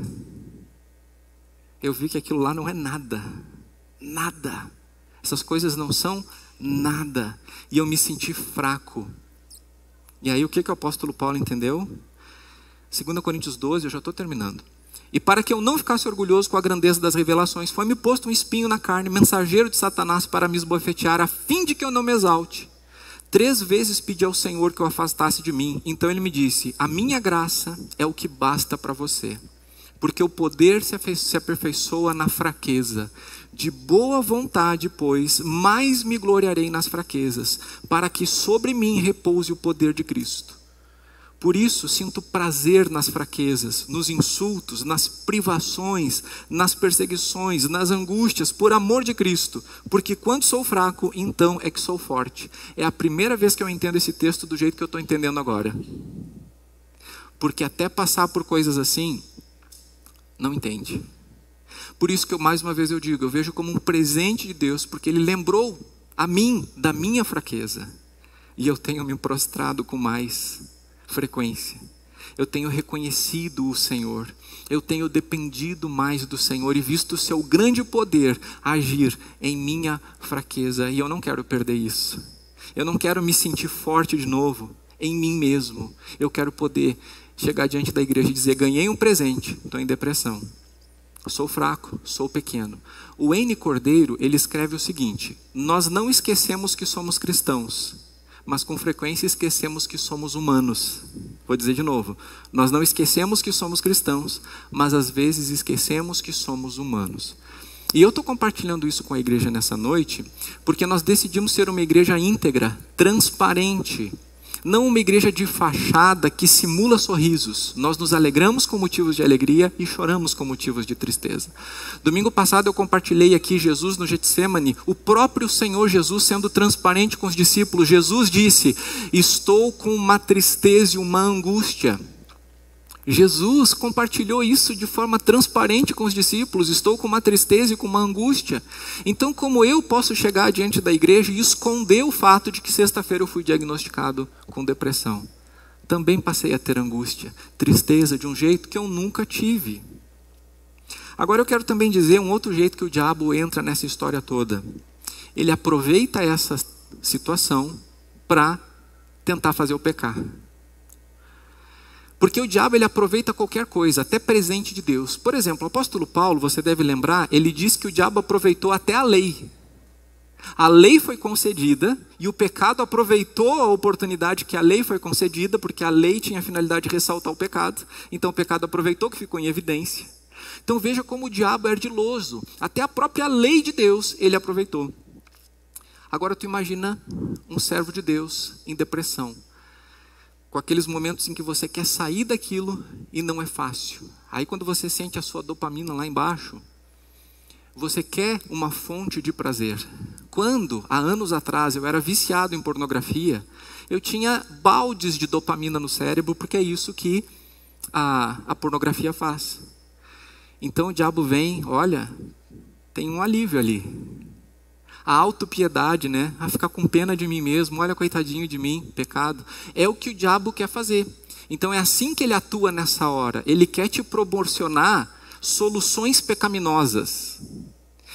Eu vi que aquilo lá não é nada, nada. Essas coisas não são nada. E eu me senti fraco. E aí o que o apóstolo Paulo entendeu? 2 Coríntios 12, eu já estou terminando. E para que eu não ficasse orgulhoso com a grandeza das revelações, foi-me posto um espinho na carne, mensageiro de Satanás para me esbofetear, a fim de que eu não me exalte. 3 vezes pedi ao Senhor que o afastasse de mim. Então ele me disse, a minha graça é o que basta para você. Porque o poder se aperfeiçoa na fraqueza. De boa vontade, pois, mais me gloriarei nas fraquezas, para que sobre mim repouse o poder de Cristo. Por isso, sinto prazer nas fraquezas, nos insultos, nas privações, nas perseguições, nas angústias, por amor de Cristo. Porque quando sou fraco, então é que sou forte. É a primeira vez que eu entendo esse texto do jeito que eu estou entendendo agora. Porque até passar por coisas assim, não entende. Por isso que mais uma vez eu digo, eu vejo como um presente de Deus, porque Ele lembrou a mim da minha fraqueza. E eu tenho me prostrado com mais frequência. Eu tenho reconhecido o Senhor. Eu tenho dependido mais do Senhor e visto o seu grande poder agir em minha fraqueza. E eu não quero perder isso. Eu não quero me sentir forte de novo em mim mesmo. Eu quero poder chegar diante da igreja e dizer, ganhei um presente, estou em depressão. Sou fraco, sou pequeno. O N. Cordeiro, ele escreve o seguinte, nós não esquecemos que somos cristãos, mas com frequência esquecemos que somos humanos. Vou dizer de novo, nós não esquecemos que somos cristãos, mas às vezes esquecemos que somos humanos. E eu estou compartilhando isso com a igreja nessa noite, porque nós decidimos ser uma igreja íntegra, transparente, não uma igreja de fachada que simula sorrisos. Nós nos alegramos com motivos de alegria e choramos com motivos de tristeza. Domingo passado eu compartilhei aqui Jesus no Getsêmani, o próprio Senhor Jesus sendo transparente com os discípulos. Jesus disse, estou com uma tristeza e uma angústia. Jesus compartilhou isso de forma transparente com os discípulos, estou com uma tristeza e com uma angústia. Então como eu posso chegar diante da igreja e esconder o fato de que sexta-feira eu fui diagnosticado com depressão? Também passei a ter angústia, tristeza de um jeito que eu nunca tive. Agora eu quero também dizer um outro jeito que o diabo entra nessa história toda. Ele aproveita essa situação para tentar fazer eu pecar. Porque o diabo ele aproveita qualquer coisa, até presente de Deus. Por exemplo, o apóstolo Paulo, você deve lembrar, ele diz que o diabo aproveitou até a lei. A lei foi concedida e o pecado aproveitou a oportunidade que a lei foi concedida, porque a lei tinha a finalidade de ressaltar o pecado. Então o pecado aproveitou que ficou em evidência. Então veja como o diabo é ardiloso. Até a própria lei de Deus ele aproveitou. Agora tu imagina um servo de Deus em depressão. Com aqueles momentos em que você quer sair daquilo e não é fácil. Aí quando você sente a sua dopamina lá embaixo, você quer uma fonte de prazer. Quando, há anos atrás, eu era viciado em pornografia, eu tinha baldes de dopamina no cérebro, porque é isso que a pornografia faz. Então o diabo vem, olha, tem um alívio ali. A autopiedade, né? A ficar com pena de mim mesmo, olha coitadinho de mim, pecado. É o que o diabo quer fazer. Então é assim que ele atua nessa hora. Ele quer te proporcionar soluções pecaminosas.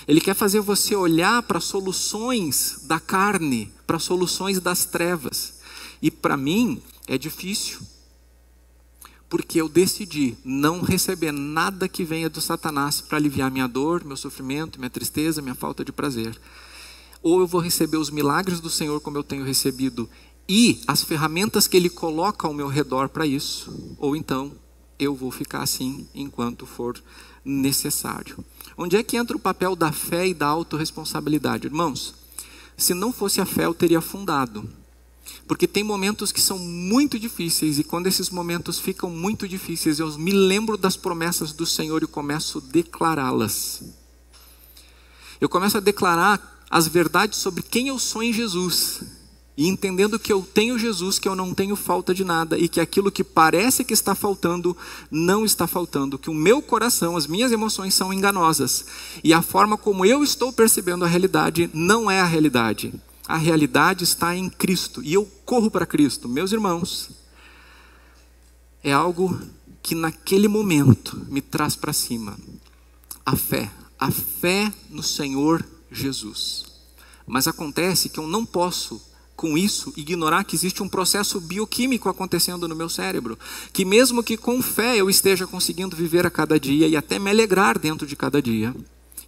Ele quer fazer você olhar para soluções da carne, para soluções das trevas. E para mim é difícil. Porque eu decidi não receber nada que venha do Satanás para aliviar minha dor, meu sofrimento, minha tristeza, minha falta de prazer. Ou eu vou receber os milagres do Senhor como eu tenho recebido e as ferramentas que Ele coloca ao meu redor para isso. Ou então eu vou ficar assim enquanto for necessário. Onde é que entra o papel da fé e da autorresponsabilidade? Irmãos, se não fosse a fé eu teria afundado. Porque tem momentos que são muito difíceis, e quando esses momentos ficam muito difíceis, eu me lembro das promessas do Senhor e começo a declará-las. Eu começo a declarar as verdades sobre quem eu sou em Jesus, e entendendo que eu tenho Jesus, que eu não tenho falta de nada, e que aquilo que parece que está faltando, não está faltando, que o meu coração, as minhas emoções são enganosas, e a forma como eu estou percebendo a realidade não é a realidade. A realidade está em Cristo, e eu corro para Cristo. Meus irmãos, é algo que naquele momento me traz para cima. A fé no Senhor Jesus. Mas acontece que eu não posso, com isso, ignorar que existe um processo bioquímico acontecendo no meu cérebro, que mesmo que com fé eu esteja conseguindo viver a cada dia e até me alegrar dentro de cada dia,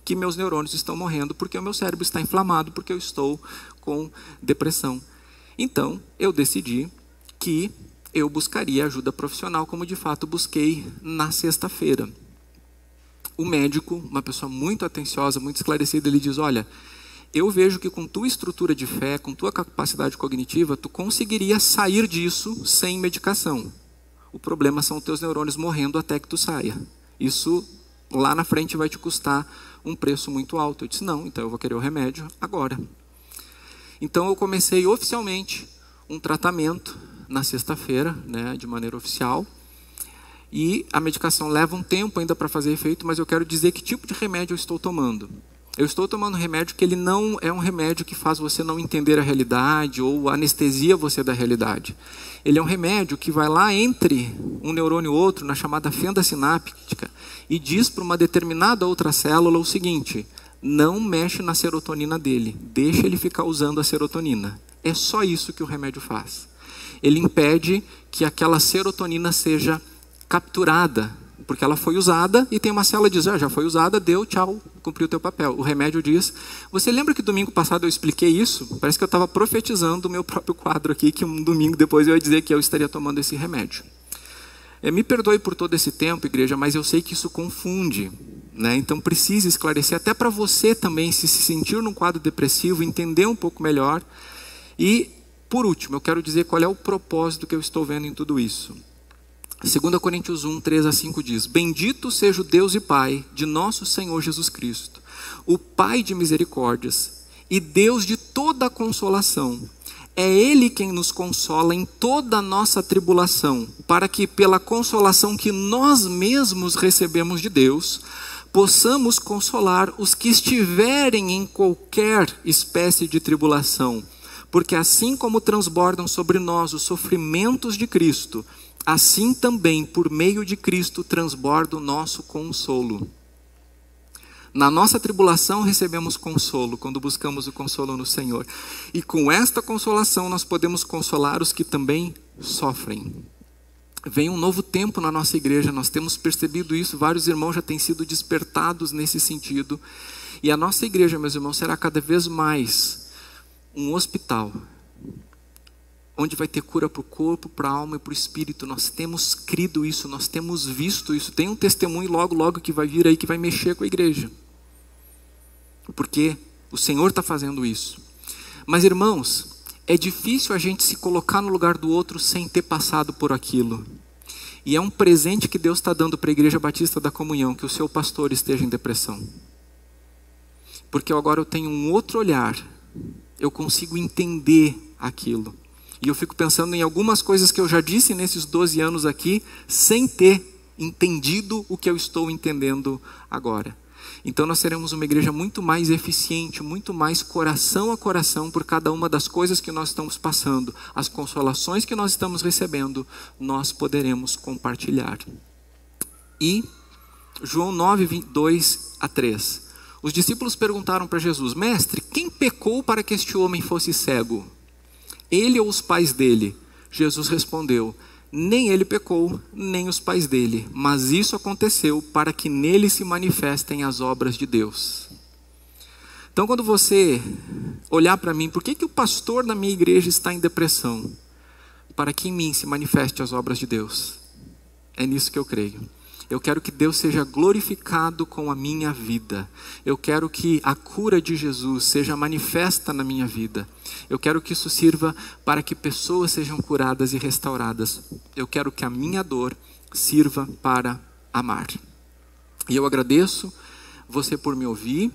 que meus neurônios estão morrendo porque o meu cérebro está inflamado, porque eu estou com depressão. Então, eu decidi que eu buscaria ajuda profissional, como de fato busquei na sexta-feira. O médico, uma pessoa muito atenciosa, muito esclarecida, ele diz: olha, eu vejo que com tua estrutura de fé, com tua capacidade cognitiva, tu conseguiria sair disso sem medicação. O problema são os teus neurônios morrendo até que tu saia. Isso lá na frente vai te custar um preço muito alto. Eu disse: não, então eu vou querer o remédio agora. Então eu comecei oficialmente um tratamento na sexta-feira, né, de maneira oficial. E a medicação leva um tempo ainda para fazer efeito, mas eu quero dizer que tipo de remédio eu estou tomando. Eu estou tomando um remédio que ele não é um remédio que faz você não entender a realidade ou anestesia você da realidade. Ele é um remédio que vai lá entre um neurônio e outro, na chamada fenda sináptica, e diz para uma determinada outra célula o seguinte: não mexe na serotonina dele, deixa ele ficar usando a serotonina. É só isso que o remédio faz. Ele impede que aquela serotonina seja capturada, porque ela foi usada e tem uma célula que diz: já foi usada, deu, tchau, cumpriu o teu papel. O remédio diz: você lembra que domingo passado eu expliquei isso? Parece que eu estava profetizando o meu próprio quadro aqui, que um domingo depois eu ia dizer que eu estaria tomando esse remédio. Me perdoe por todo esse tempo, igreja, mas eu sei que isso confunde, né? Então precisa esclarecer, até para você também, se sentir num quadro depressivo, entender um pouco melhor. E, por último, eu quero dizer qual é o propósito que eu estou vendo em tudo isso. 2 Coríntios 1, 3-5 diz: bendito seja o Deus e Pai de nosso Senhor Jesus Cristo, o Pai de misericórdias e Deus de toda a consolação. É Ele quem nos consola em toda a nossa tribulação, para que pela consolação que nós mesmos recebemos de Deus, possamos consolar os que estiverem em qualquer espécie de tribulação. Porque assim como transbordam sobre nós os sofrimentos de Cristo, assim também, por meio de Cristo, transborda o nosso consolo. Na nossa tribulação recebemos consolo, quando buscamos o consolo no Senhor. E com esta consolação nós podemos consolar os que também sofrem. Vem um novo tempo na nossa igreja, nós temos percebido isso, vários irmãos já têm sido despertados nesse sentido. E a nossa igreja, meus irmãos, será cada vez mais um hospital, onde vai ter cura para o corpo, para a alma e para o espírito. Nós temos crido isso, nós temos visto isso. Tem um testemunho logo que vai vir aí, que vai mexer com a igreja. Porque o Senhor está fazendo isso. Mas, irmãos, é difícil a gente se colocar no lugar do outro sem ter passado por aquilo. E é um presente que Deus está dando para a Igreja Batista da Comunhão, que o seu pastor esteja em depressão. Porque agora eu tenho um outro olhar. Eu consigo entender aquilo. E eu fico pensando em algumas coisas que eu já disse nesses 12 anos aqui, sem ter entendido o que eu estou entendendo agora. Então nós seremos uma igreja muito mais eficiente, muito mais coração a coração por cada uma das coisas que nós estamos passando. As consolações que nós estamos recebendo, nós poderemos compartilhar. E João 9, 2-3. Os discípulos perguntaram para Jesus: mestre, quem pecou para que este homem fosse cego? Ele ou os pais dele? Jesus respondeu: nem ele pecou, nem os pais dele, mas isso aconteceu para que nele se manifestem as obras de Deus. Então, quando você olhar para mim, por que o pastor da minha igreja está em depressão? Para que em mim se manifeste as obras de Deus. É nisso que eu creio. Eu quero que Deus seja glorificado com a minha vida. Eu quero que a cura de Jesus seja manifesta na minha vida. Eu quero que isso sirva para que pessoas sejam curadas e restauradas. Eu quero que a minha dor sirva para amar. E eu agradeço você por me ouvir,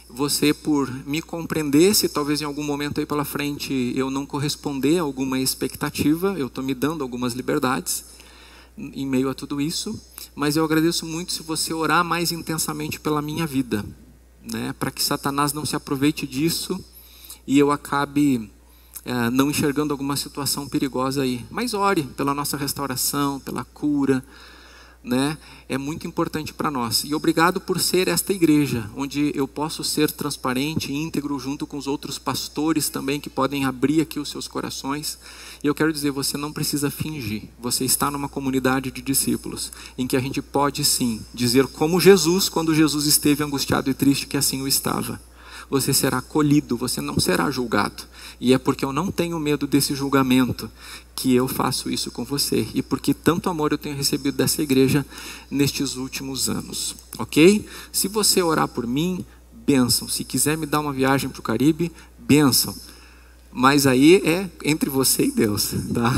você por me compreender. Se talvez em algum momento aí pela frente eu não corresponder a alguma expectativa, eu estou me dando algumas liberdades em meio a tudo isso, mas eu agradeço muito se você orar mais intensamente pela minha vida, né? Para que Satanás não se aproveite disso e eu acabe não enxergando alguma situação perigosa aí. Mas ore pela nossa restauração, pela cura, né? É muito importante para nós. E obrigado por ser esta igreja, onde eu posso ser transparente e íntegro junto com os outros pastores também, que podem abrir aqui os seus corações. E eu quero dizer, você não precisa fingir. Você está numa comunidade de discípulos, em que a gente pode sim dizer como Jesus, quando Jesus esteve angustiado e triste, que assim o estava. Você será acolhido, você não será julgado. E é porque eu não tenho medo desse julgamento que eu faço isso com você. E porque tanto amor eu tenho recebido dessa igreja nestes últimos anos. Ok? Se você orar por mim, bênção. Se quiser me dar uma viagem para o Caribe, bênção. Mas aí é entre você e Deus, tá?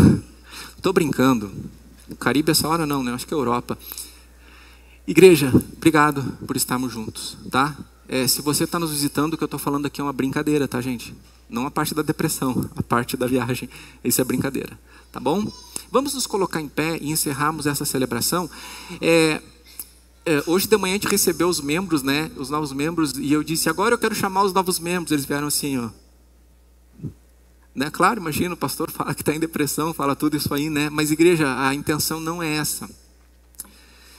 Estou brincando. O Caribe essa hora não, né? Acho que é Europa. Igreja, obrigado por estarmos juntos, tá? Se você está nos visitando, o que eu estou falando aqui é uma brincadeira, tá, gente? Não a parte da depressão, a parte da viagem. Isso é brincadeira, tá bom? Vamos nos colocar em pé e encerrarmos essa celebração. Hoje de manhã a gente recebeu os membros, né? Os novos membros, e eu disse, agora eu quero chamar os novos membros. Eles vieram assim, ó. Né? Claro, imagina, o pastor fala que está em depressão, fala tudo isso aí, né? Mas igreja, a intenção não é essa.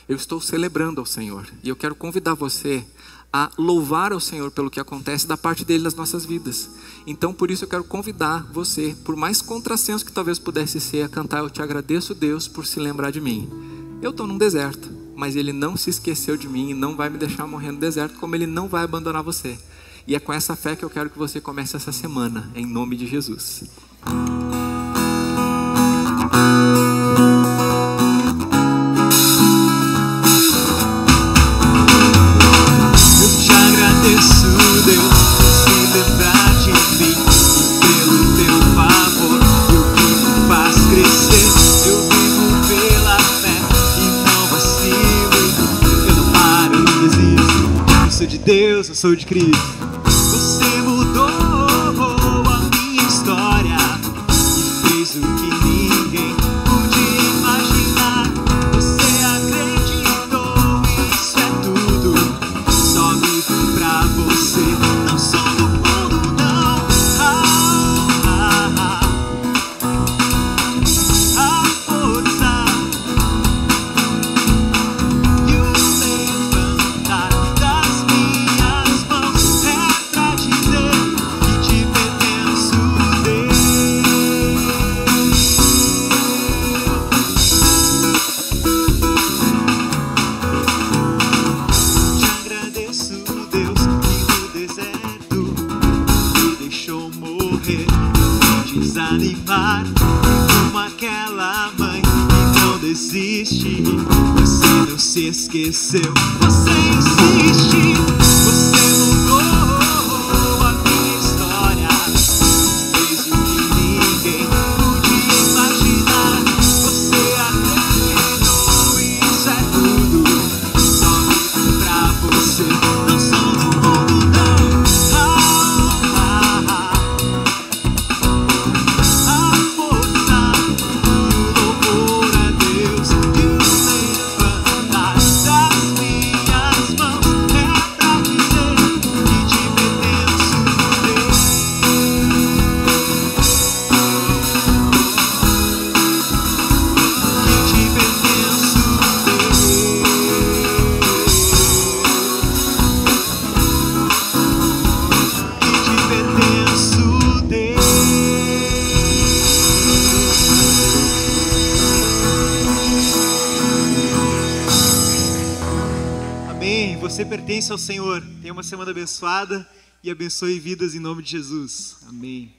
Eu estou celebrando ao Senhor. E eu quero convidar você a louvar ao Senhor pelo que acontece da parte dele nas nossas vidas. Então por isso eu quero convidar você, por mais contrassenso que talvez pudesse ser, a cantar Eu Te Agradeço, Deus, por se lembrar de mim. Eu estou num deserto, mas ele não se esqueceu de mim e não vai me deixar morrer no deserto, como ele não vai abandonar você. E é com essa fé que eu quero que você comece essa semana, em nome de Jesus. Deus, eu sou de Cristo. Você mudou a minha história e fez o que ninguém podia imaginar. Você acreditou, isso é tudo. Só vivo pra você. Não sou do mundo, não. A força e o levantar das minhas mãos é pra dizer que te pertenço, Deus. Te agradeço, Deus, que no deserto me deixou morrer e desanimar, como aquela mãe que não desiste. Você não se esqueceu, você insiste. Você mudou a minha história, fez o que ninguém podia imaginar. Você acreditou, isso é tudo. Só vivo pra você. Não sou do mundo, não. A força e o louvor a Deus e o levantar das minhas mãos é pra dizer que te pertenço, Deus. Que te pertenço, Deus. Que te pertenço, Deus. Amém. Você pertence ao Senhor. Tenha uma semana abençoada e abençoe vidas em nome de Jesus. Amém.